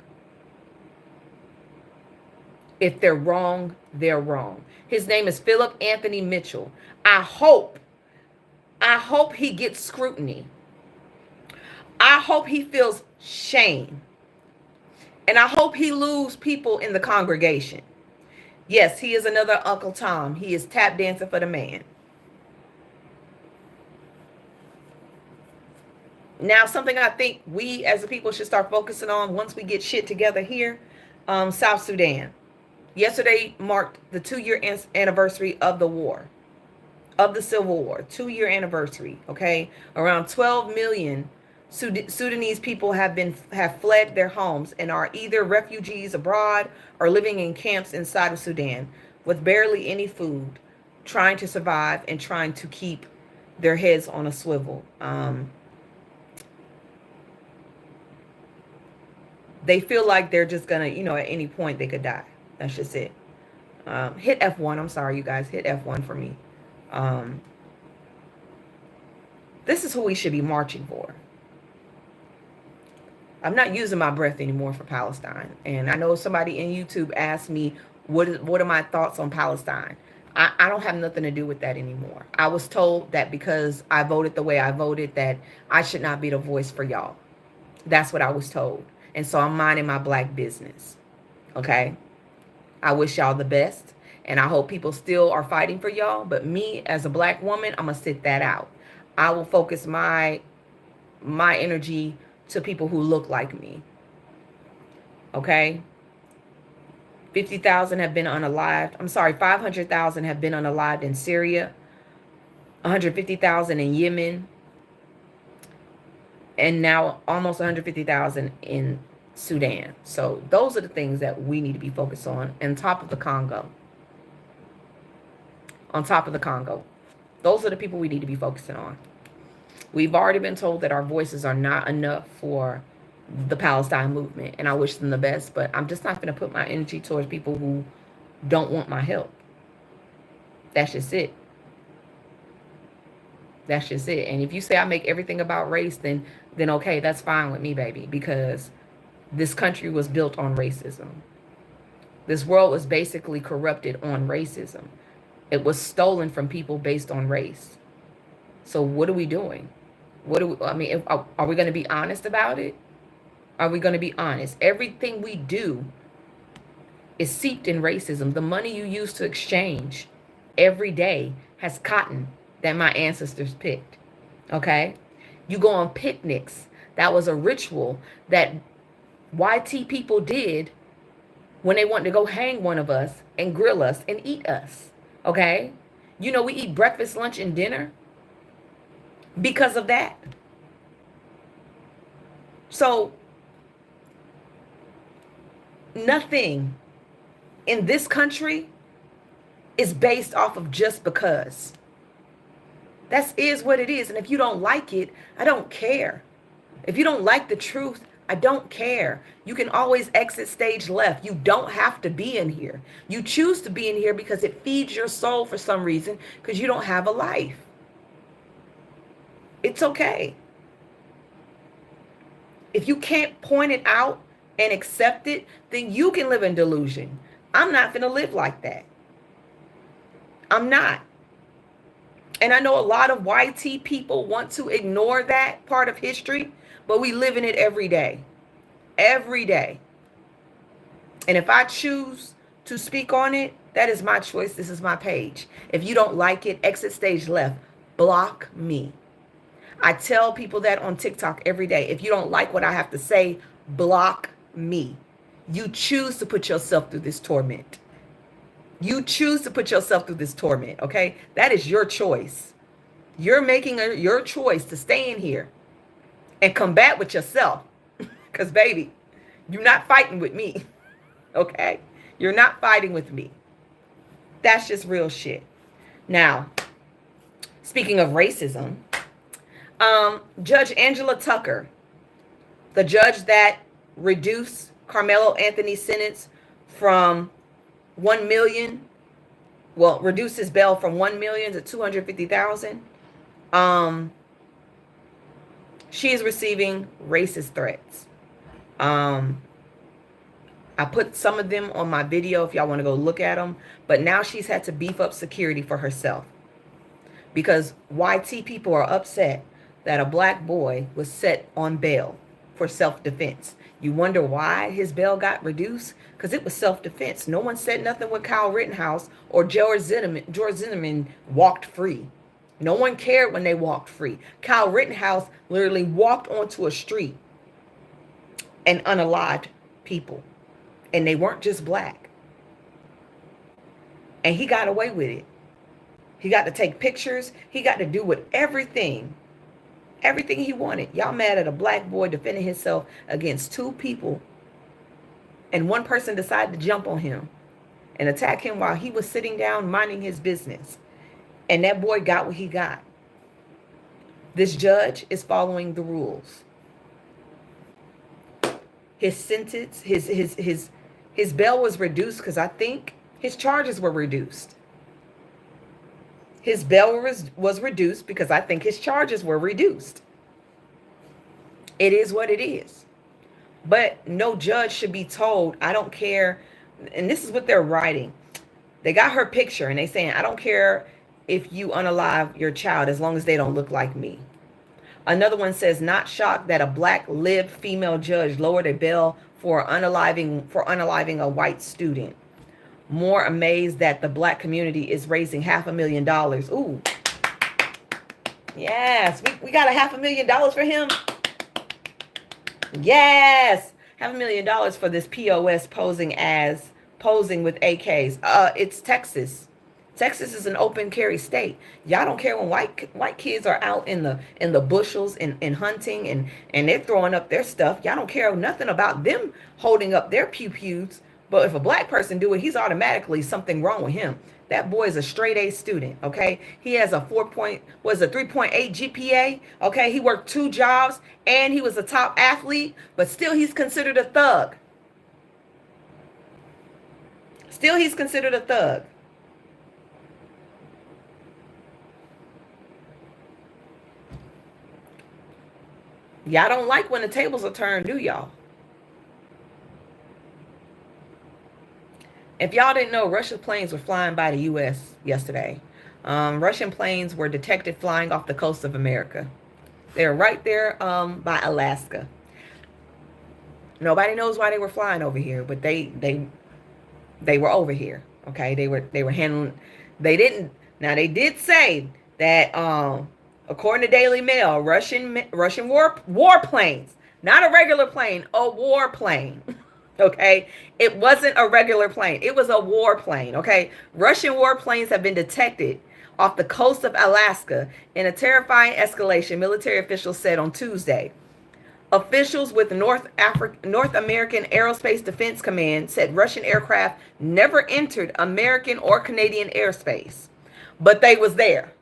If they're wrong, they're wrong. His name is Philip Anthony Mitchell. I hope he gets scrutiny. I hope he feels shame. And I hope he loses people in the congregation. Yes, he is another Uncle Tom. He is tap dancing for the man. Now, something I think we as a people should start focusing on once we get shit together here, South Sudan. Yesterday marked the 2-year anniversary of the war, of the Civil War, 2-year anniversary, okay? Around 12 million Sudanese people have fled their homes and are either refugees abroad or living in camps inside of Sudan with barely any food, trying to survive and trying to keep their heads on a swivel. They feel like they're just gonna, at any point they could die. That's just it. Hit F1. I'm sorry, you guys. Hit F1 for me. This is who we should be marching for. I'm not using my breath anymore for Palestine. And I know somebody in YouTube asked me, what are my thoughts on Palestine? I don't have nothing to do with that anymore. I was told that because I voted the way I voted, that I should not be the voice for y'all. That's what I was told. And so I'm minding my black business. Okay? I wish y'all the best. And I hope people still are fighting for y'all. But me, as a black woman, I'm going to sit that out. I will focus my energy to people who look like me. Okay? 50,000 have been unalived. I'm sorry, 500,000 have been unalived in Syria. 150,000 in Yemen. And now almost 150,000 in Sudan. So those are the things that we need to be focused on. On top of the Congo. On top of the Congo. Those are the people we need to be focusing on. We've already been told that our voices are not enough for the Palestine movement, and I wish them the best, but I'm just not going to put my energy towards people who don't want my help. That's just it. That's just it. And if you say I make everything about race, then okay, that's fine with me, baby, because this country was built on racism. This world was basically corrupted on racism. It was stolen from people based on race. So what are we doing? I mean, are we going to be honest about it? Are we going to be honest? Everything we do is seeped in racism. The money you use to exchange every day has cotton that my ancestors picked. Okay? You go on picnics. That was a ritual that YT people did when they wanted to go hang one of us and grill us and eat us. Okay? You know, we eat breakfast, lunch, and dinner because of that. So, nothing in this country is based off of just because. That is what it is. And if you don't like it, I don't care. If you don't like the truth, I don't care. You can always exit stage left. You don't have to be in here. You choose to be in here because it feeds your soul for some reason, because you don't have a life. It's okay. If you can't point it out and accept it, then you can live in delusion. I'm not going to live like that. I'm not. And I know a lot of YT people want to ignore that part of history, but we live in it every day. Every day. And if I choose to speak on it, that is my choice. This is my page. If you don't like it, exit stage left. Block me. I tell people that on TikTok every day. If you don't like what I have to say, block me. You choose to put yourself through this torment. You choose to put yourself through this torment, okay? That is your choice. You're making your choice to stay in here and combat with yourself. Because, baby, you're not fighting with me, okay? You're not fighting with me. That's just real shit. Now, speaking of racism, Judge Angela Tucker, the judge that reduced Carmelo Anthony's sentence from 1 million, well, reduced his bail from 1 million to 250,000. She is receiving racist threats. I put some of them on my video if y'all want to go look at them, but now she's had to beef up security for herself because YT people are upset that a black boy was set on bail for self-defense. You wonder why his bail got reduced? Because it was self-defense. No one said nothing when Kyle Rittenhouse or George Zimmerman walked free. No one cared when they walked free. Kyle Rittenhouse literally walked onto a street and unalived people. And they weren't just black. And he got away with it. He got to take pictures. He got to do with everything he wanted. Y'all mad at a black boy defending himself against two people, and one person decided to jump on him and attack him while he was sitting down minding his business, and that boy got what he got. This judge is following the rules. His sentence, his bail was reduced because I think his charges were reduced. His bail was reduced because I think his charges were reduced. It is what it is. But no judge should be told, I don't care. And this is what they're writing. They got her picture and they saying, I don't care if you unalive your child as long as they don't look like me. Another one says, not shocked that a black lived female judge lowered a bail for unaliving a white student. More amazed that the black community is raising $500,000. Ooh. Yes. We got $500,000 for him. Yes. $500,000 for this POS posing with AKs. It's Texas. Texas is an open carry state. Y'all don't care when white kids are out in the bushels and hunting and they're throwing up their stuff. Y'all don't care nothing about them holding up their pew-pews But if a black person do it, he's automatically something wrong with him. That boy is a straight A student, okay? He has a 3.8 GPA, okay? He worked 2 jobs and he was a top athlete, but still he's considered a thug. Still he's considered a thug. Y'all don't like when the tables are turned, do y'all? If y'all didn't know, Russian planes were flying by the U.S. yesterday. Russian planes were detected flying off the coast of America. They're right there by Alaska. Nobody knows why they were flying over here, but they were over here. Okay, they were handling. They didn't. Now they did say that according to Daily Mail, Russian war planes, not a regular plane, a war plane. Okay, it wasn't a regular plane, it was a war plane. Okay, Russian war planes have been detected off the coast of Alaska in a terrifying escalation, military officials said on Tuesday. Officials with North American Aerospace Defense Command said Russian aircraft never entered American or Canadian airspace, but they was there.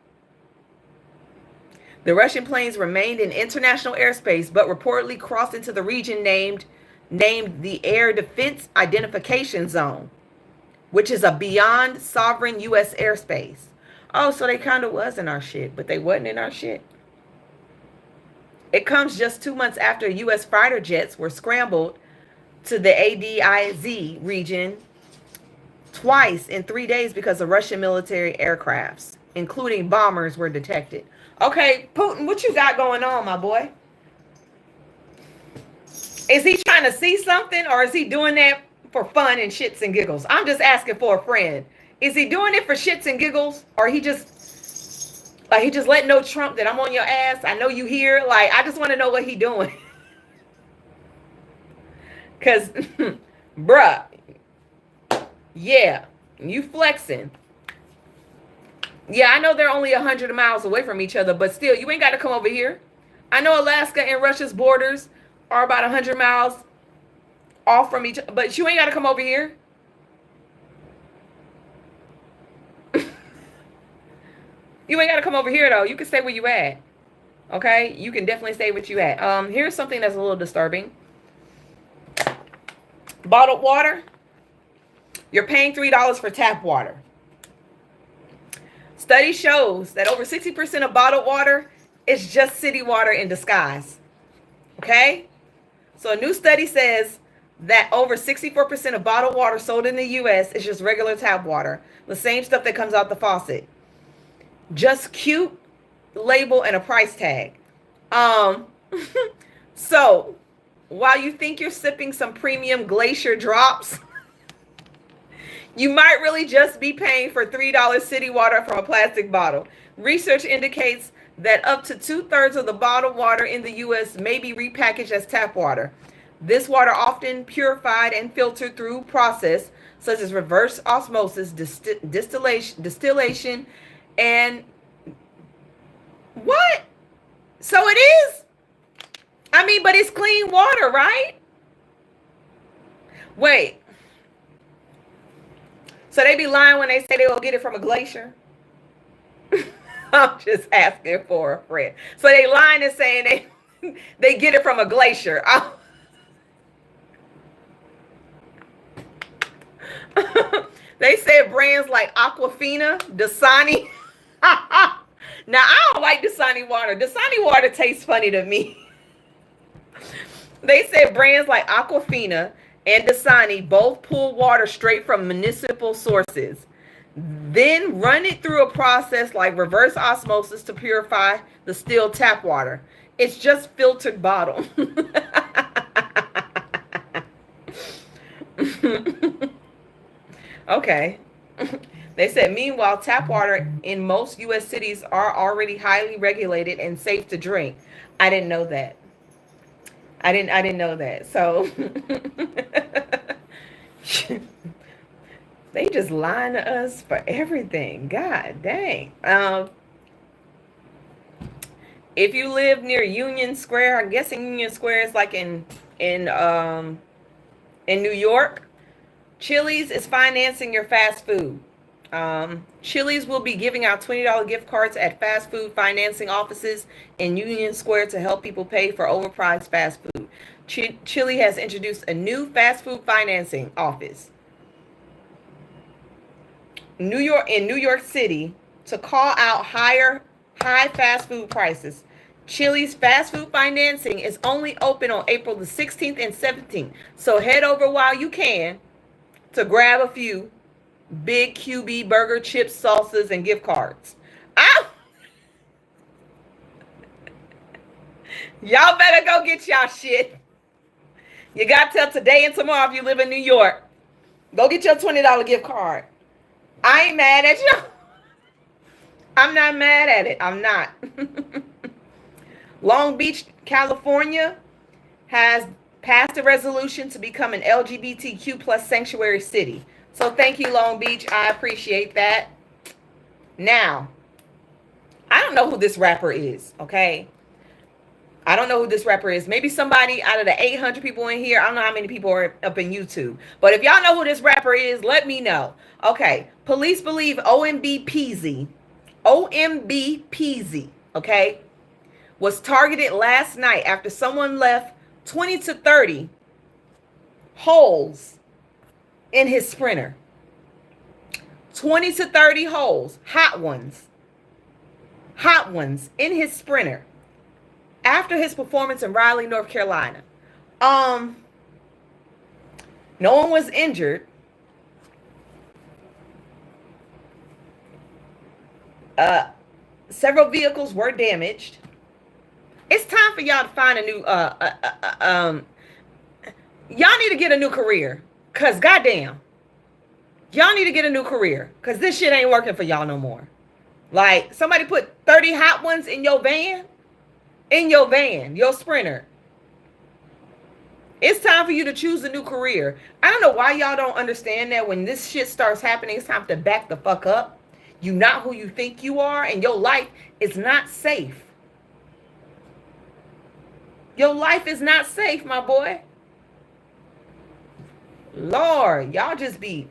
The Russian planes remained in international airspace, but reportedly crossed into the region named the Air Defense Identification Zone, which is a beyond sovereign U.S. airspace. Oh, so they kind of was in our shit, but they wasn't in our shit. It comes just 2 months after U.S. fighter jets were scrambled to the ADIZ region twice in 3 days because of Russian military aircrafts, including bombers, were detected. Okay, Putin, what you got going on, my boy? Is he trying to see something, or is he doing that for fun and shits and giggles? I'm just asking for a friend. Is he doing it for shits and giggles, or he just letting know Trump that I'm on your ass? I know you here. Like, I just want to know what he doing. Cause, bruh, yeah, you flexing. Yeah, I know they're only 100 miles away from each other, but still, you ain't got to come over here. I know Alaska and Russia's borders are about 100 miles off from each other, but you ain't got to come over here. You ain't got to come over here, though. You can stay where you at. Okay? You can definitely stay where you at. Here's something that's a little disturbing. Bottled water. You're paying $3 for tap water. Study shows that over 60% of bottled water is just city water in disguise. Okay? So a new study says that over 64% of bottled water sold in the U.S. is just regular tap water. The same stuff that comes out the faucet. Just cute label and a price tag. So while you think you're sipping some premium glacier drops, you might really just be paying for $3 city water from a plastic bottle. Research indicates that up to 2/3 of the bottled water in the U.S. may be repackaged as tap water. This water often purified and filtered through process such as reverse osmosis, distillation, and what? So it is? I mean, but it's clean water, right? Wait. So they be lying when they say they will get it from a glacier? I'm just asking for a friend. So they lying and saying they get it from a glacier. They said brands like Aquafina, Dasani. Now, I don't like Dasani water. Dasani water tastes funny to me. They said brands like Aquafina and Dasani both pull water straight from municipal sources, then run it through a process like reverse osmosis to purify the still tap water. It's just filtered bottle. Okay. They said, meanwhile, tap water in most U.S. cities are already highly regulated and safe to drink. I didn't know that. I didn't know that. So they just lying to us for everything. God dang. If you live near Union Square, I'm guessing Union Square is like in New York. Chili's is financing your fast food. Chili's will be giving out $20 gift cards at fast food financing offices in Union Square to help people pay for overpriced fast food. Chili has introduced a new fast food financing office in New York City to call out high fast food prices. Chili's fast food financing is only open on April the 16th and 17th. So head over while you can to grab a few big QB burger, chips, salsas, and gift cards. Ah! Y'all better go get y'all shit. You got till today and tomorrow if you live in New York. Go get your $20 gift card. I ain't mad at you. I'm not mad at it. I'm not. Long Beach, California has passed a resolution to become an LGBTQ plus sanctuary city. So thank you, Long Beach. I appreciate that. Now, I don't know who this rapper is, okay? I don't know who this rapper is. Maybe somebody out of the 800 people in here. I don't know how many people are up in YouTube. But if y'all know who this rapper is, let me know. Okay. Police believe OMB Peasy, okay, was targeted last night after someone left 20 to 30 holes in his Sprinter. 20 to 30 holes, hot ones in his Sprinter after his performance in Raleigh, North Carolina. No one was injured. Several vehicles were damaged. It's time for y'all to find a new y'all need to get a new career, cause goddamn, y'all need to get a new career, cause this shit ain't working for y'all no more. Like, somebody put 30 hot ones in your van, your Sprinter. It's time for you to choose a new career. I don't know why y'all don't understand that when this shit starts happening, it's time to back the fuck up. You're not who you think you are, and your life is not safe. Your life is not safe, my boy. Lord, y'all just be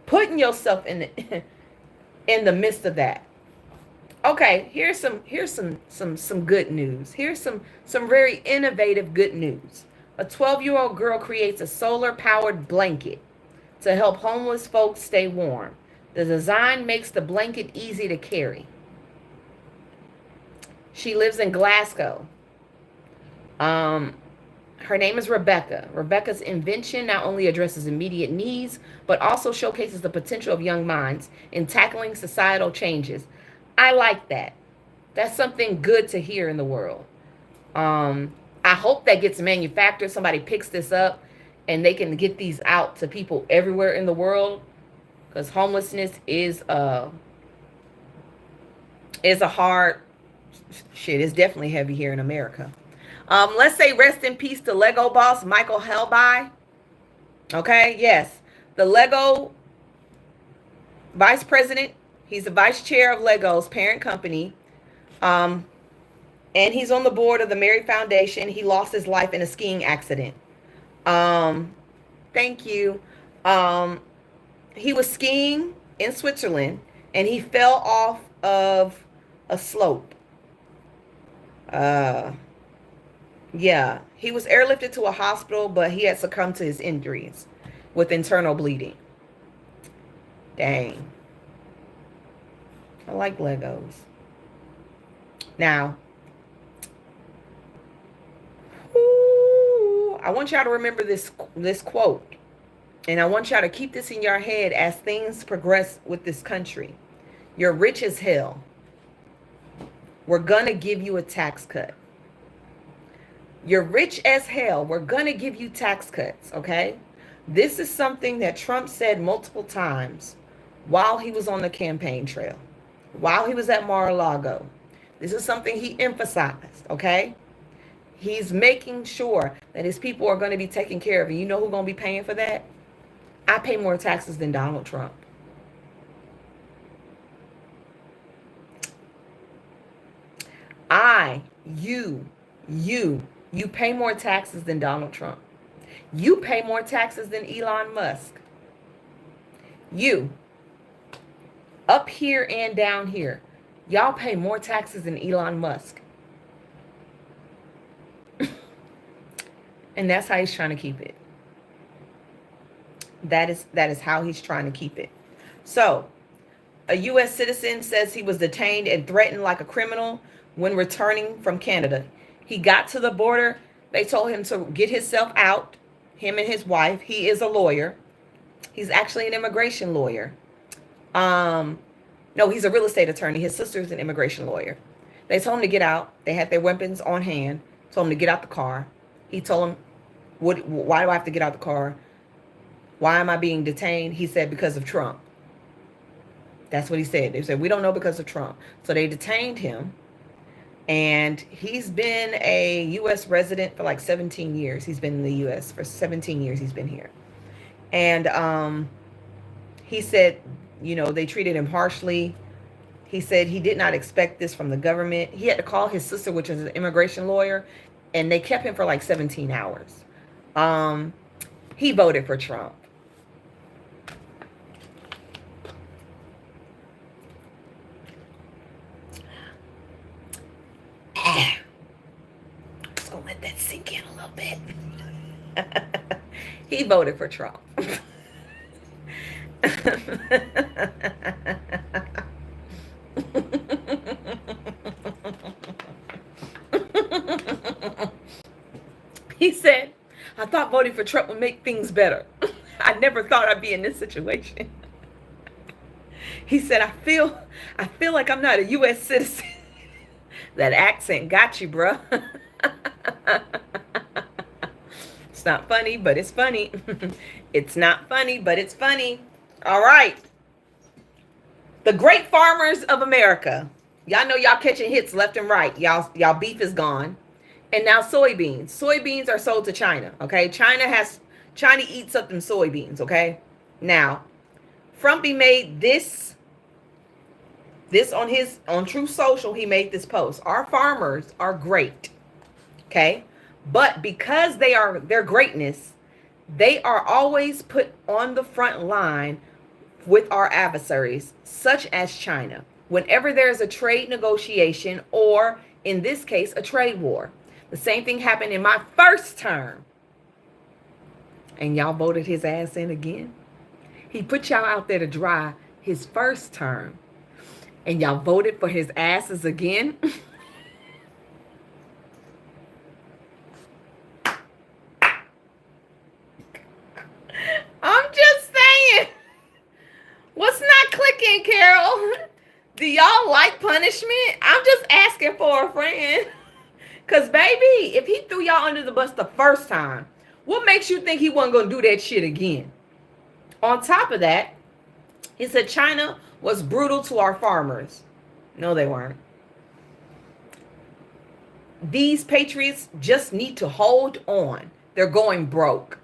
putting yourself in the midst of that. Okay, here's some good news. Here's some very innovative good news. A 12-year-old girl creates a solar-powered blanket to help homeless folks stay warm. The design makes the blanket easy to carry. She lives in Glasgow. Her name is Rebecca. Rebecca's invention not only addresses immediate needs, but also showcases the potential of young minds in tackling societal changes. I like that. That's something good to hear in the world. I hope that gets manufactured. Somebody picks this up and they can get these out to people everywhere in the world, because homelessness is a hard shit. It's definitely heavy here in America. Let's say rest in peace to Lego boss Michael Helby. Okay, yes. The Lego vice president. He's the vice chair of Lego's parent company. And he's on the board of the Mary Foundation. He lost his life in a skiing accident. Thank you. He was skiing in Switzerland and he fell off of a slope. Yeah, he was airlifted to a hospital, but he had succumbed to his injuries with internal bleeding. Dang. I like Legos. Now, I want y'all to remember this quote, and I want y'all to keep this in your head as things progress with this country. You're rich as hell. We're gonna give you a tax cut. You're rich as hell. We're gonna give you tax cuts, okay? This is something that Trump said multiple times while he was on the campaign trail, while he was at Mar-a-Lago. This is something he emphasized, okay? He's making sure that his people are going to be taken care of. And you know who's going to be paying for that? I pay more taxes than Donald Trump. You pay more taxes than Donald Trump. You pay more taxes than Elon Musk. You, up here and down here, y'all pay more taxes than Elon Musk. And that's how he's trying to keep it. That is how he's trying to keep it. So, a U.S. citizen says he was detained and threatened like a criminal when returning from Canada. He got to the border. They told him to get himself out, him and his wife. He is a lawyer. He's actually an immigration lawyer. No, he's a real estate attorney. His sister's an immigration lawyer. They told him to get out. They had their weapons on hand. Told him to get out the car. He told him, why do I have to get out the car? Why am I being detained? He said, because of Trump. That's what he said. They said, we don't know, because of Trump. So they detained him. And he's been a U.S. resident for like 17 years. He's been in the U.S. for 17 years. He's been here. And he said, they treated him harshly. He said he did not expect this from the government. He had to call his sister, which is an immigration lawyer, and they kept him for like 17 hours. He voted for Trump. Just gonna let that sink in a little bit. He voted for Trump. He said, I thought voting for Trump would make things better. I never thought I'd be in this situation. He said, I feel like I'm not a U.S. citizen. That accent got you, bruh. It's not funny, but it's funny. It's not funny, but it's funny. All right. The great farmers of America. Y'all know y'all catching hits left and right. Y'all beef is gone. And now soybeans. Soybeans are sold to China, okay? China eats up them soybeans, okay? Now, Frumpy made this on True Social. He made this post. Our farmers are great, okay? But because their greatness, they are always put on the front line with our adversaries, such as China, whenever there's a trade negotiation, or in this case, a trade war. The same thing happened in my first term. And y'all voted his ass in again. He put y'all out there to dry his first term. And y'all voted for his asses again. I'm just saying. What's not clicking, Carol? Do y'all like punishment? I'm just asking for a friend. Because, baby, if he threw y'all under the bus the first time, what makes you think he wasn't going to do that shit again? On top of that, he said China was brutal to our farmers. No, they weren't. These patriots just need to hold on. They're going broke.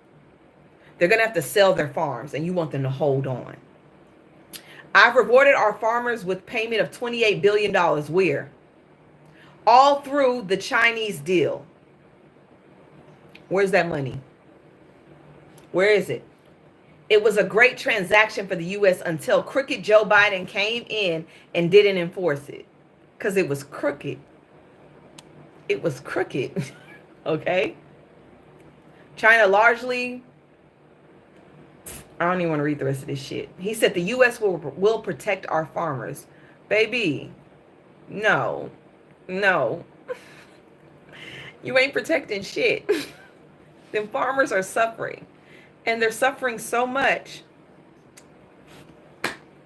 They're going to have to sell their farms, and you want them to hold on. I've rewarded our farmers with payment of $28 billion. Where? All through the Chinese deal. Where's that money? Where is it? It was a great transaction for the U.S. until crooked Joe Biden came in and didn't enforce it. Because it was crooked. It was crooked. Okay? China largely... I don't even want to read the rest of this shit. He said the U.S. will protect our farmers. Baby, no. No. You ain't protecting shit. Them farmers are suffering. And they're suffering so much.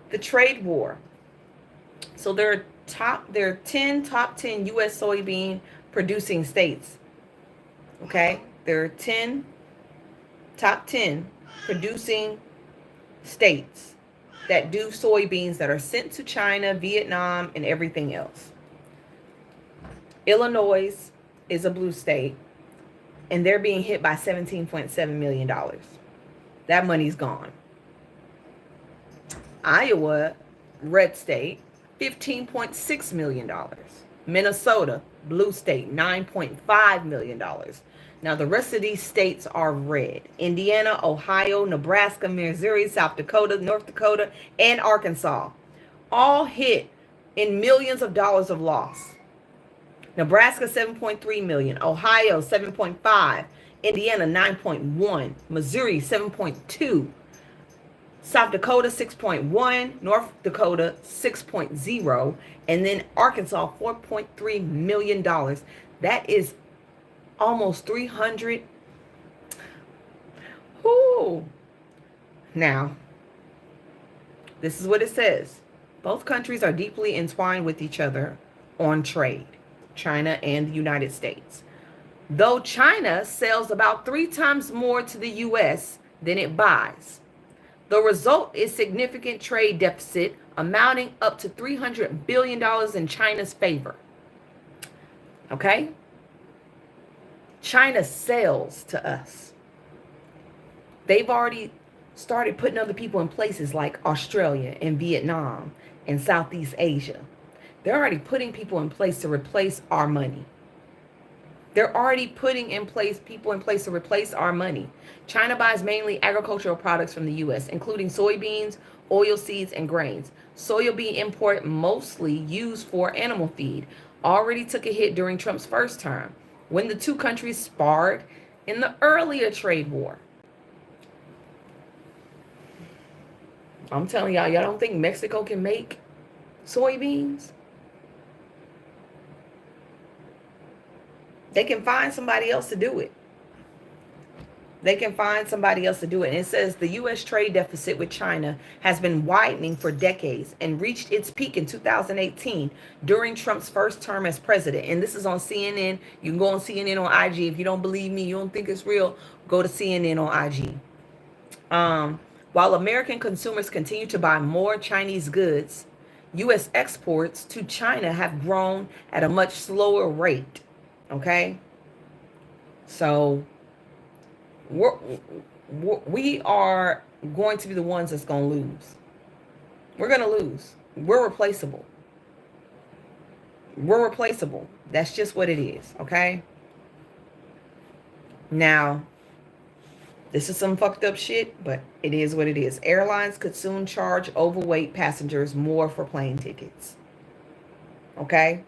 The trade war. So there are top 10 U.S. soybean producing states. Okay? There are top 10 producing states that do soybeans that are sent to China, Vietnam, and everything else. Illinois is a blue state, and they're being hit by $17.7 million. That money's gone. Iowa, red state, $15.6 million. Minnesota, blue state, $9.5 million. Now, the rest of these states are red. Indiana, Ohio, Nebraska, Missouri, South Dakota, North Dakota, and Arkansas all hit in millions of dollars of loss. Nebraska 7.3 million, Ohio 7.5, Indiana 9.1, Missouri 7.2, South Dakota 6.1, North Dakota 6.0, and then Arkansas $4.3 million. That is almost 300. Whoo. Now, this is what it says. Both countries are deeply entwined with each other on trade, China and the United States. Though China sells about 3 times more to the U.S. than it buys. The result is significant trade deficit amounting up to $300 billion in China's favor. Okay? China sells to us. They've already started putting other people in places like Australia and Vietnam and Southeast Asia. They're already putting people in place to replace our money. They're already putting people in place to replace our money. China buys mainly agricultural products from the U.S., including soybeans, oil seeds, and grains. Soybean import mostly used for animal feed already took a hit during Trump's first term, when the two countries sparred in the earlier trade war. I'm telling y'all don't think Mexico can make soybeans? They can find somebody else to do it. They can find somebody else to do it. And it says the U.S. trade deficit with China has been widening for decades and reached its peak in 2018 during Trump's first term as president. And this is on CNN. You can go on CNN on IG. If you don't believe me, you don't think it's real, go to CNN on IG. While American consumers continue to buy more Chinese goods, U.S. exports to China have grown at a much slower rate. Okay? So we are going to be the ones that's going to lose. We're going to lose. We're replaceable. We're replaceable. That's just what it is. Okay? Now, this is some fucked up shit, but it is what it is. Airlines could soon charge overweight passengers more for plane tickets. Okay?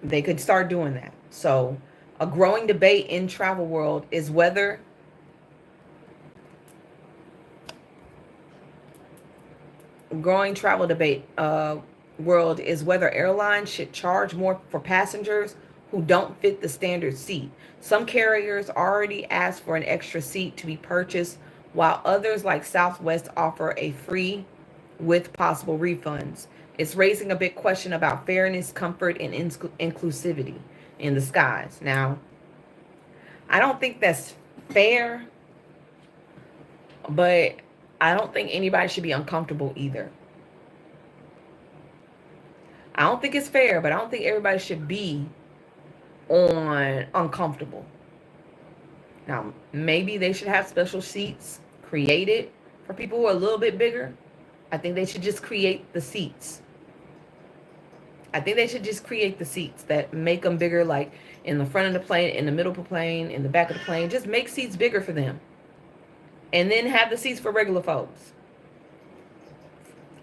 They could start doing that. So, a growing debate in travel world is whether airlines should charge more for passengers who don't fit the standard seat. Some carriers already ask for an extra seat to be purchased, while others like Southwest offer a free with possible refunds. It's raising a big question about fairness, comfort, and inclusivity in the skies. Now, I don't think that's fair, but I don't think anybody should be uncomfortable either. I don't think it's fair, but I don't think everybody should be on uncomfortable. Now, maybe they should have special seats created for people who are a little bit bigger. I think they should just create the seats. I think they should just create the seats that make them bigger, like in the front of the plane, in the middle of the plane, in the back of the plane. Just make seats bigger for them. And then have the seats for regular folks.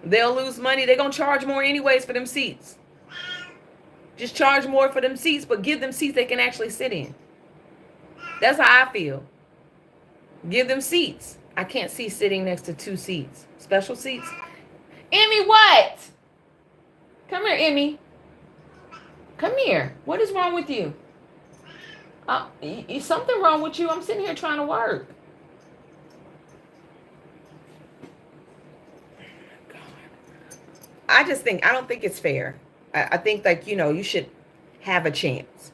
They'll lose money. They're going to charge more anyways for them seats. Just charge more for them seats, but give them seats they can actually sit in. That's how I feel. Give them seats. I can't see sitting next to 2 seats. Special seats. Emmy, what? Come here, Emmy. Come here. What is wrong with you? Is something wrong with you? I'm sitting here trying to work. I don't think it's fair. I think you should have a chance.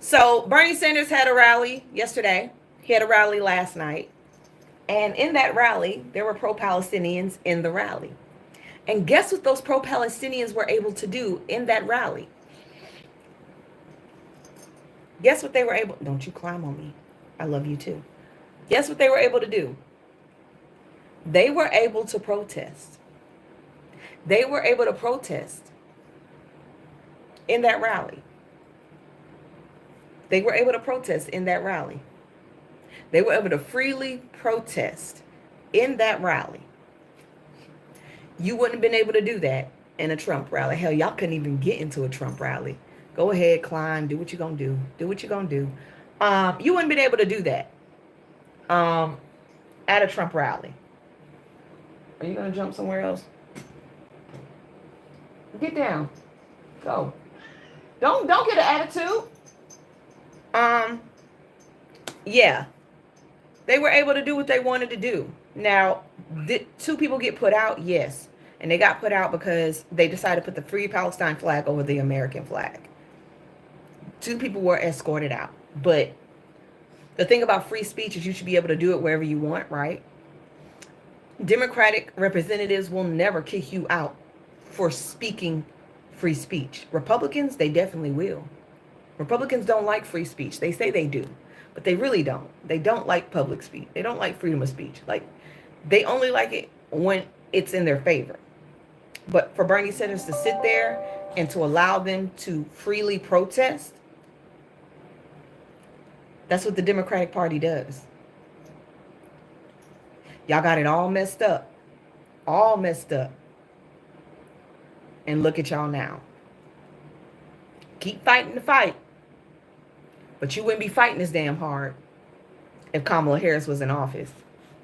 So Bernie Sanders had a rally yesterday. He had a rally last night. And in that rally, there were pro-Palestinians in the rally. And guess what those pro-Palestinians were able to do in that rally? Guess what they were able... Don't you climb on me. I love you too. Guess what they were able to do? They were able to protest. They were able to protest in that rally. They were able to protest in that rally. They were able to freely protest in that rally. You wouldn't have been able to do that in a Trump rally. Hell, y'all couldn't even get into a Trump rally. Go ahead, Klein. Do what you're going to do. Do what you're going to do. You wouldn't have been able to do that at a Trump rally. Are you going to jump somewhere else? Get down. Go. Don't get an attitude. Yeah. They were able to do what they wanted to do. Now, did 2 people get put out? Yes. And they got put out because they decided to put the Free Palestine flag over the American flag. 2 people were escorted out. But the thing about free speech is you should be able to do it wherever you want, right? Democratic representatives will never kick you out for speaking free speech. Republicans, they definitely will. Republicans don't like free speech. They say they do, but they really don't. They don't like public speech. They don't like freedom of speech. Like, they only like it when it's in their favor. But for Bernie Sanders to sit there and to allow them to freely protest, that's what the Democratic Party does. Y'all got it all messed up. All messed up. And look at y'all now. Keep fighting the fight. But you wouldn't be fighting this damn hard if Kamala Harris was in office.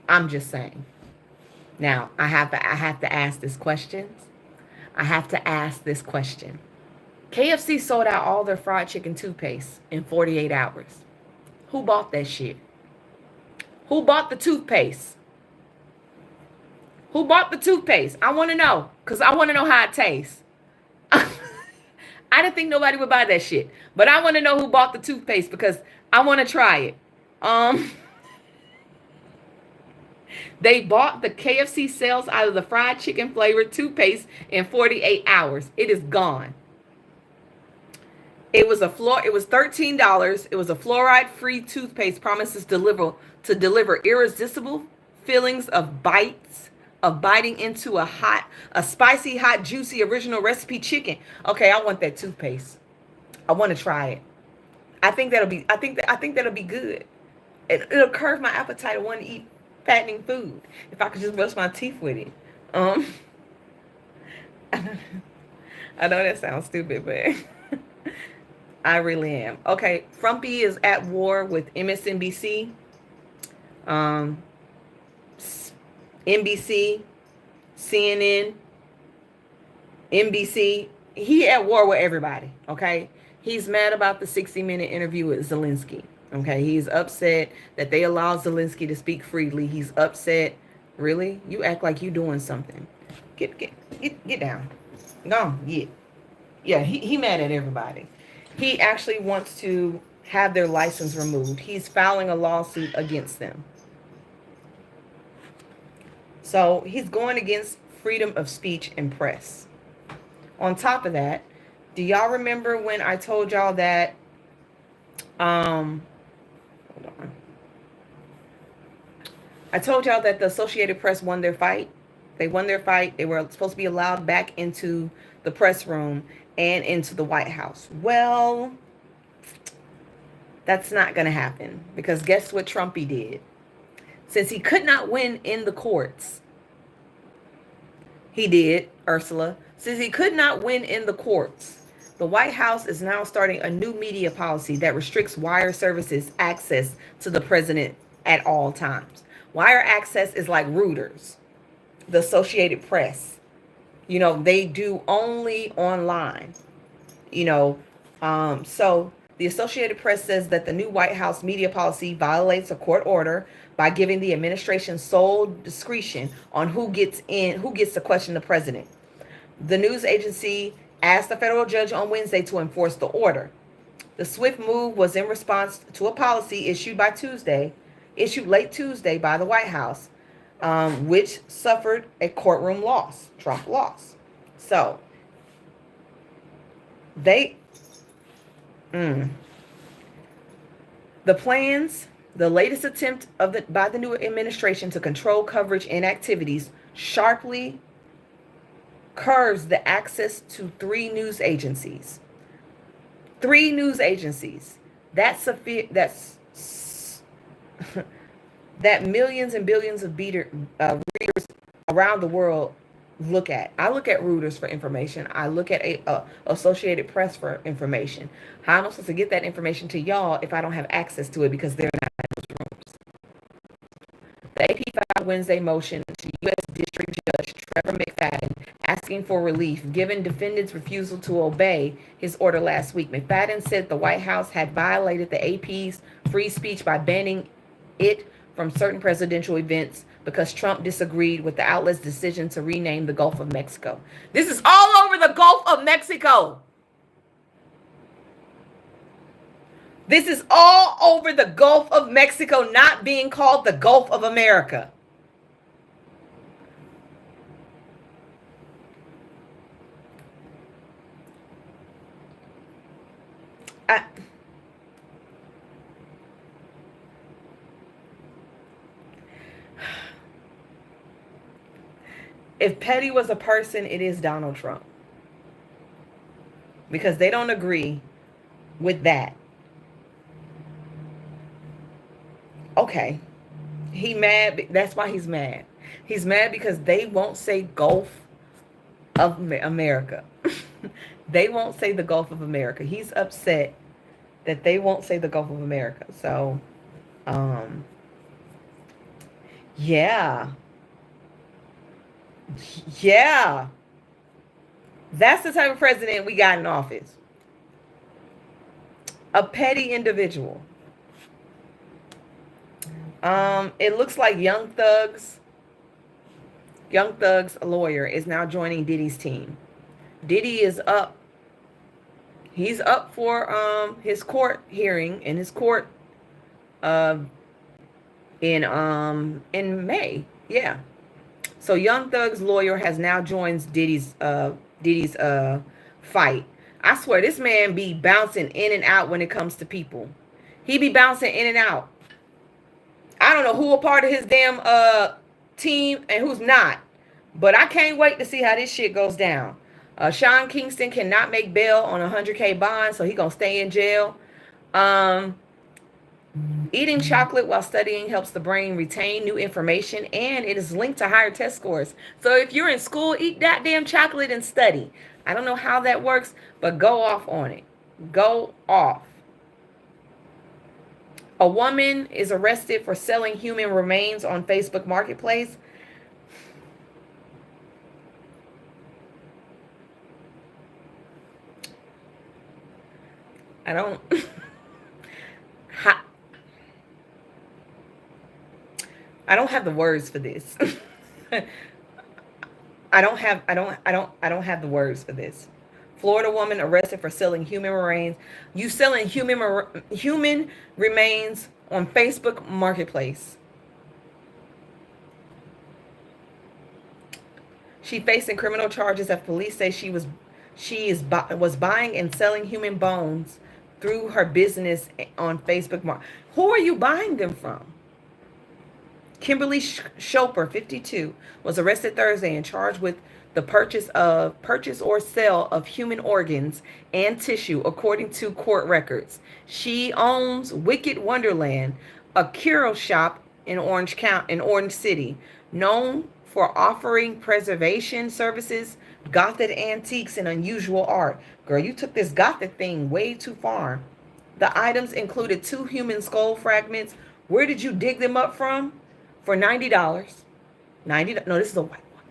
I'm just saying. Now, I have to ask this question. I have to ask this question. KFC sold out all their fried chicken toothpaste in 48 hours. Who bought that shit? Who bought the toothpaste? Who bought the toothpaste? I want to know, because I want to know how it tastes. I didn't think nobody would buy that shit, but I want to know who bought the toothpaste because I want to try it. They bought the KFC sales out of the fried chicken flavored toothpaste in 48 hours. It is gone. It was $13. It was a fluoride-free toothpaste promises to deliver irresistible feelings of biting into a spicy, hot, juicy, original recipe chicken. Okay, I want that toothpaste. I want to try it. I think that'll be good. It'll curb my appetite. I want to eat fattening food if I could just brush my teeth with it. I know that sounds stupid, but I really am. Okay, Frumpy is at war with MSNBC. NBC, CNN, NBC. He at war with everybody, okay? He's mad about the 60-minute interview with Zelensky, okay? He's upset that they allow Zelensky to speak freely. He's upset. Really? You act like you doing something. Get down. No, yeah, he mad at everybody. He actually wants to have their license removed. He's filing a lawsuit against them. So he's going against freedom of speech and press. On top of that, do y'all remember when I told y'all that, hold on. I told y'all that the Associated Press won their fight. They won their fight. They were supposed to be allowed back into the press room and into the White House. Well, that's not going to happen because guess what Trumpy did? Since he could not win in the courts, he did, Ursula. Since he could not win in the courts, the White House is now starting a new media policy that restricts wire services access to the president at all times. Wire access is like Reuters, the Associated Press. You know, they do only online. You know, so the Associated Press says that the new White House media policy violates a court order by giving the administration sole discretion on who gets to question the president. The news agency asked the federal judge on Wednesday to enforce the order. The swift move was in response to a policy issued late Tuesday by the White House, which suffered a courtroom loss. Trump lost. So the plans, the latest attempt by the new administration to control coverage and activities sharply curves the access to 3 news agencies. 3 news agencies. That's that millions and billions of readers around the world look at. I look at Reuters for information. I look at Associated Press for information. How am I supposed to get that information to y'all if I don't have access to it because they're not in those rooms? The AP filed Wednesday motion to U.S. District Judge Trevor McFadden asking for relief given defendants' refusal to obey his order last week. McFadden said the White House had violated the AP's free speech by banning it from certain presidential events because Trump disagreed with the outlet's decision to rename the Gulf of Mexico. This is all over the Gulf of Mexico. This is all over the Gulf of Mexico not being called the Gulf of America. If petty was a person, it is Donald Trump. Because they don't agree with that. Okay. He mad. That's why he's mad. He's mad because they won't say Gulf of America. They won't say the Gulf of America. He's upset that they won't say the Gulf of America. So, yeah. Yeah. That's the type of president we got in office. A petty individual. It looks like Young Thug's lawyer is now joining Diddy's team. Diddy is up. He's up for his court hearing in his court in May. Yeah. So Young Thug's lawyer has now joined Diddy's fight. I swear this man be bouncing in and out when it comes to people. He be bouncing in and out. I don't know who a part of his damn team and who's not. But I can't wait to see how this shit goes down. Sean Kingston cannot make bail on a $100K bond, so he gonna stay in jail. Eating chocolate while studying helps the brain retain new information, and it is linked to higher test scores. So if you're in school, eat that damn chocolate and study. I don't know how that works, but go off on it. Go off. A woman is arrested for selling human remains on Facebook Marketplace. I don't have the words for this. I don't have the words for this. Florida woman arrested for selling human remains. You selling human remains on Facebook Marketplace. She facing criminal charges after police say she was buying and selling human bones through her business on Facebook. Who are you buying them from? Kimberly Schoper, 52, was arrested Thursday and charged with the purchase or sale of human organs and tissue, according to court records. She owns Wicked Wonderland, a curio shop in Orange City, known for offering preservation services, Gothic antiques, and unusual art. Girl, you took this Gothic thing way too far. The items included 2 human skull fragments. Where did you dig them up from? For $90. $90. No, this is a white one.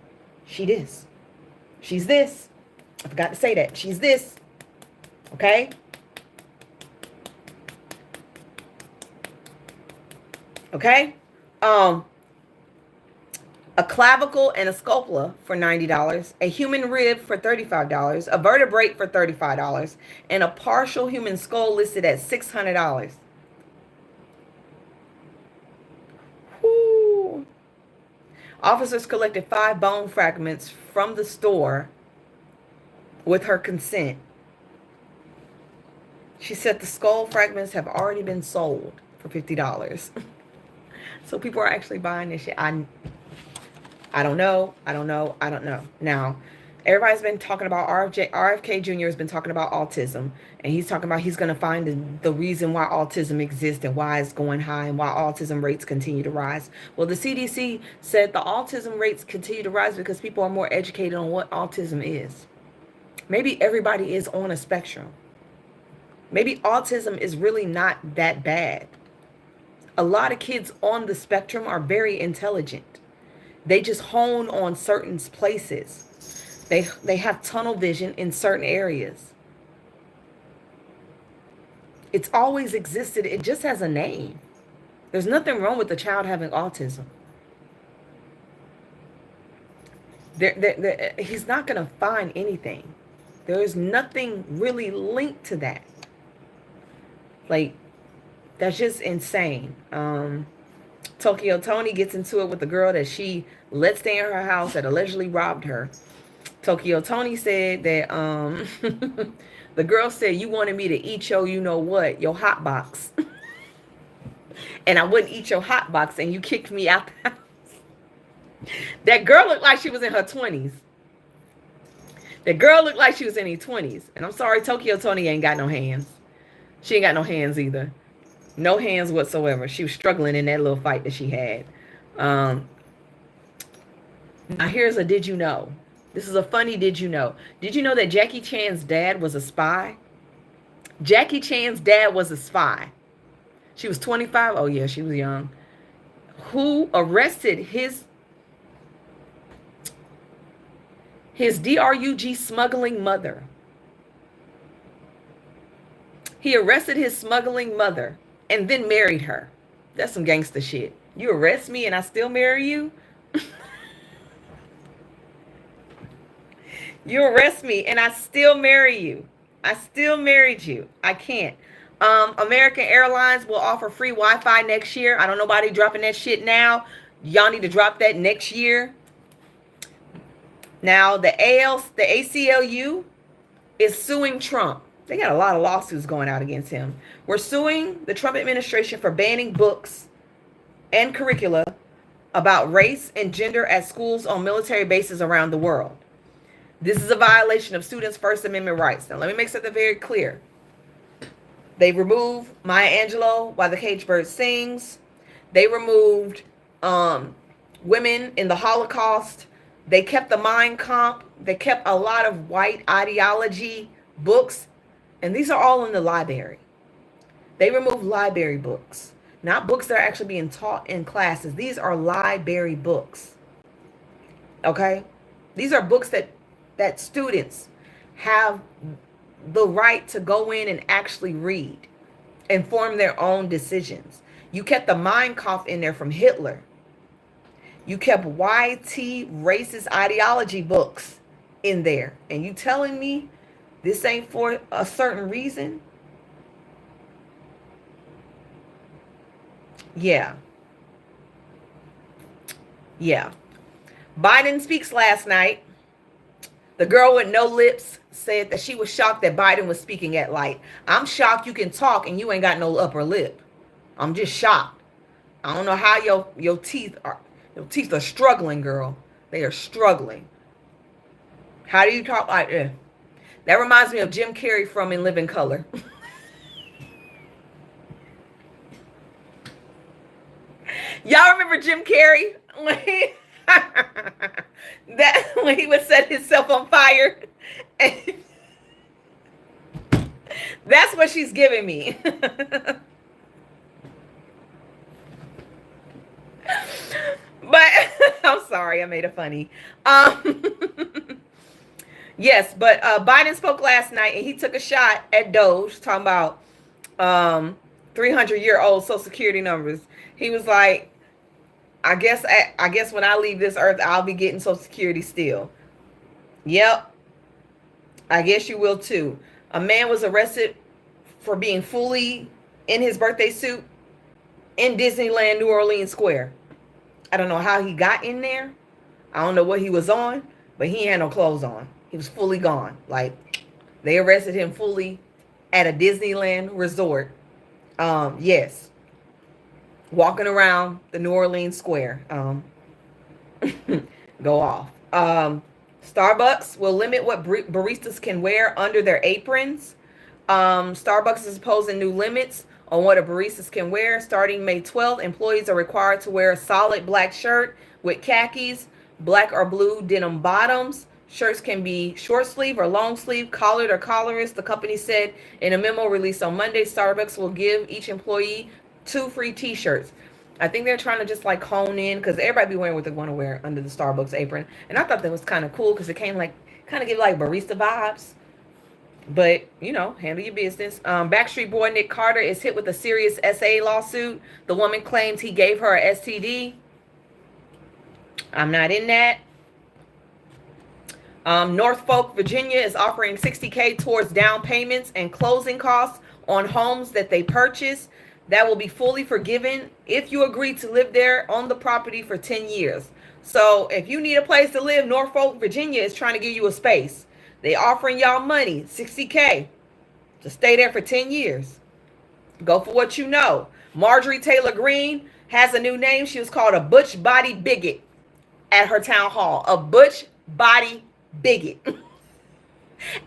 She's this. I forgot to say that. She's this. Okay? Okay? A clavicle and a scapula for $90, a human rib for $35, a vertebrae for $35, and a partial human skull listed at $600. Whoo. Officers collected 5 bone fragments from the store with her consent. She said the skull fragments have already been sold for $50. So people are actually buying this shit. I don't know. Now, Everybody's been talking about RFK Jr. has been talking about autism, and he's talking about he's going to find the reason why autism exists and why it's going high and why autism rates continue to rise. Well, the CDC said the autism rates continue to rise because people are more educated on what autism is. Maybe everybody is on a spectrum. Maybe autism is really not that bad. A lot of kids on the spectrum are very intelligent. They just hone on certain places. They have tunnel vision in certain areas. It's always existed. It just has a name. There's nothing wrong with the child having autism. He's not going to find anything. There is nothing really linked to that. Like, that's just insane. Tokyo Tony gets into it with the girl that she let stay in her house that allegedly robbed her. Tokyo Tony said that the girl said, you wanted me to eat your, you know what, your hot box. And I wouldn't eat your hot box and you kicked me out the house. That girl looked like she was in her 20s. That girl looked like she was in her 20s. And I'm sorry, Tokyo Tony ain't got no hands. She ain't got no hands either. No hands whatsoever. She was struggling in that little fight that she had. Now here's a did you know. This is a funny did you know. Did you know that Jackie Chan's dad was a spy? Jackie Chan's dad was a spy. She was 25. Oh, yeah, she was young. Who arrested his DRUG smuggling mother. He arrested his smuggling mother and then married her. That's some gangster shit. You arrest me and I still marry you? You arrest me and I still marry you. I still married you. I can't. American Airlines will offer free Wi-Fi next year. I don't know nobody dropping that shit now. Y'all need to drop that next year. Now, the ACLU is suing Trump. They got a lot of lawsuits going out against him. We're suing the Trump administration for banning books and curricula about race and gender at schools on military bases around the world. This is a violation of students' First Amendment rights. Now, let me make something very clear. They removed Maya Angelou, While the Caged Bird Sings. They removed women in the Holocaust. They kept the Mein Kampf. They kept a lot of white ideology books. And these are all in the library. They removed library books. Not books that are actually being taught in classes. These are library books. Okay? These are books that students have the right to go in and actually read and form their own decisions. You kept the Mein Kampf in there from Hitler. You kept YT racist ideology books in there. And you telling me this ain't for a certain reason? Yeah. Yeah. Biden speaks last night. The girl with no lips said that she was shocked that Biden was speaking at light. I'm shocked you can talk and you ain't got no upper lip. I'm just shocked. I don't know how your teeth are struggling, girl. They are struggling. How do you talk like that? That reminds me of Jim Carrey from In Living Color. Y'all remember Jim Carrey? That when he would set himself on fire. That's what she's giving me. But I'm sorry, I made it funny. Yes, but Biden spoke last night and he took a shot at Doge, talking about 300-year-old Social Security numbers. He was like, I guess when I leave this earth, I'll be getting Social Security still. Yep. I guess you will too. A man was arrested for being fully in his birthday suit in Disneyland, New Orleans Square. I don't know how he got in there. I don't know what he was on, but he had no clothes on. He was fully gone. Like, they arrested him fully at a Disneyland resort. Yes. Walking around the New Orleans Square. Go off. Starbucks will limit what baristas can wear under their aprons. Starbucks is imposing new limits on what a baristas can wear. Starting May 12th, employees are required to wear a solid black shirt with khakis, black or blue denim bottoms. Shirts can be short sleeve or long sleeve, collared or collarless. The company said in a memo released on Monday, Starbucks will give each employee 2 free t-shirts. I think they're trying to just like hone in, because everybody be wearing what they want to wear under the Starbucks apron. And I thought that was kind of cool, because it came like, kind of give like barista vibes. But, you know, handle your business. Backstreet Boy Nick Carter is hit with a serious SA lawsuit. The woman claims he gave her a STD. I'm not in that. Norfolk, Virginia is offering $60,000 towards down payments and closing costs on homes that they purchase. That will be fully forgiven if you agree to live there on the property for 10 years. So if you need a place to live, Norfolk, Virginia is trying to give you a space. They offering y'all money, $60,000, to stay there for 10 years. Go for what you know. Marjorie Taylor Greene has a new name. She was called a butch body bigot at her town hall. A butch body bigot.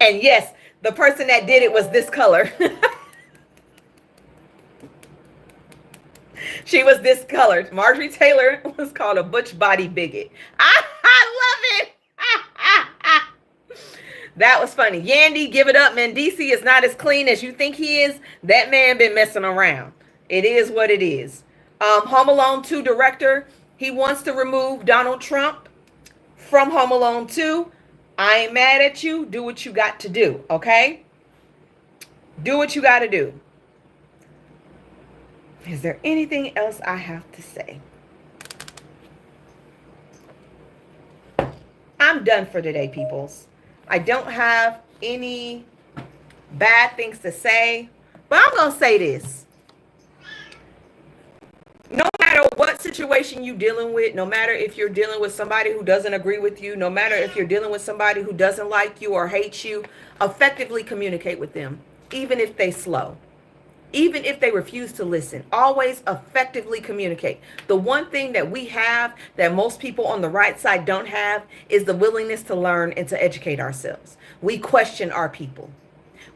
And yes, the person that did it was this color. She was this colored. Marjorie Taylor was called a butch body bigot. I love it. That was funny. Yandy, give it up. Mendici is not as clean as you think he is. That man been messing around. It is what it is. Home Alone 2 director, he wants to remove Donald Trump from Home Alone 2. I ain't mad at you. Do what you got to do, okay? Do what you got to do. Is there anything else I have to say? I'm done for today, peoples. I don't have any bad things to say, but I'm going to say this. No matter what situation you're dealing with, no matter if you're dealing with somebody who doesn't agree with you, no matter if you're dealing with somebody who doesn't like you or hates you, effectively communicate with them, even if they slow. Even if they refuse to listen, always effectively communicate. The one thing that we have that most people on the right side don't have is the willingness to learn and to educate ourselves. We question our people.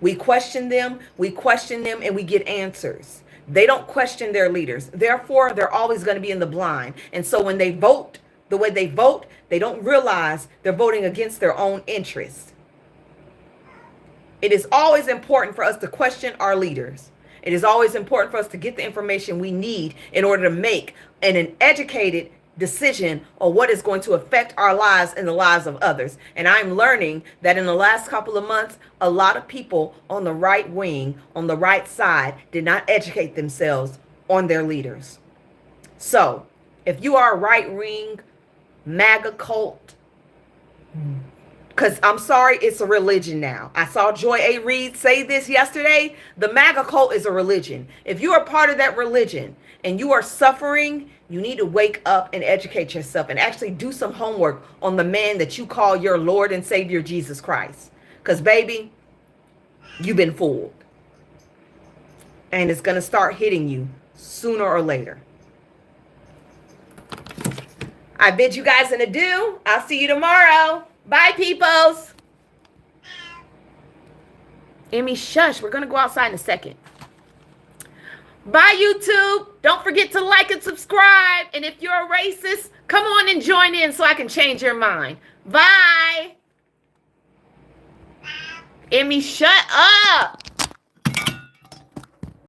We question them, and we get answers. They don't question their leaders. Therefore, they're always going to be in the blind. And so when they vote the way they vote, they don't realize they're voting against their own interests. It is always important for us to question our leaders. It is always important for us to get the information we need in order to make an educated decision on what is going to affect our lives and the lives of others. And I'm learning that in the last couple of months, a lot of people on the right wing, on the right side, did not educate themselves on their leaders. So if you are a right wing MAGA cult, because I'm sorry, it's a religion now. I saw Joy A. Reid say this yesterday. The MAGA cult is a religion. If you are part of that religion and you are suffering, you need to wake up and educate yourself and actually do some homework on the man that you call your Lord and Savior, Jesus Christ. Because, baby, you've been fooled. And it's going to start hitting you sooner or later. I bid you guys an adieu. I'll see you tomorrow. Bye, peoples. Emmy, shush. We're going to go outside in a second. Bye, YouTube. Don't forget to like and subscribe. And if you're a racist, come on and join in so I can change your mind. Bye. Emmy, shut up.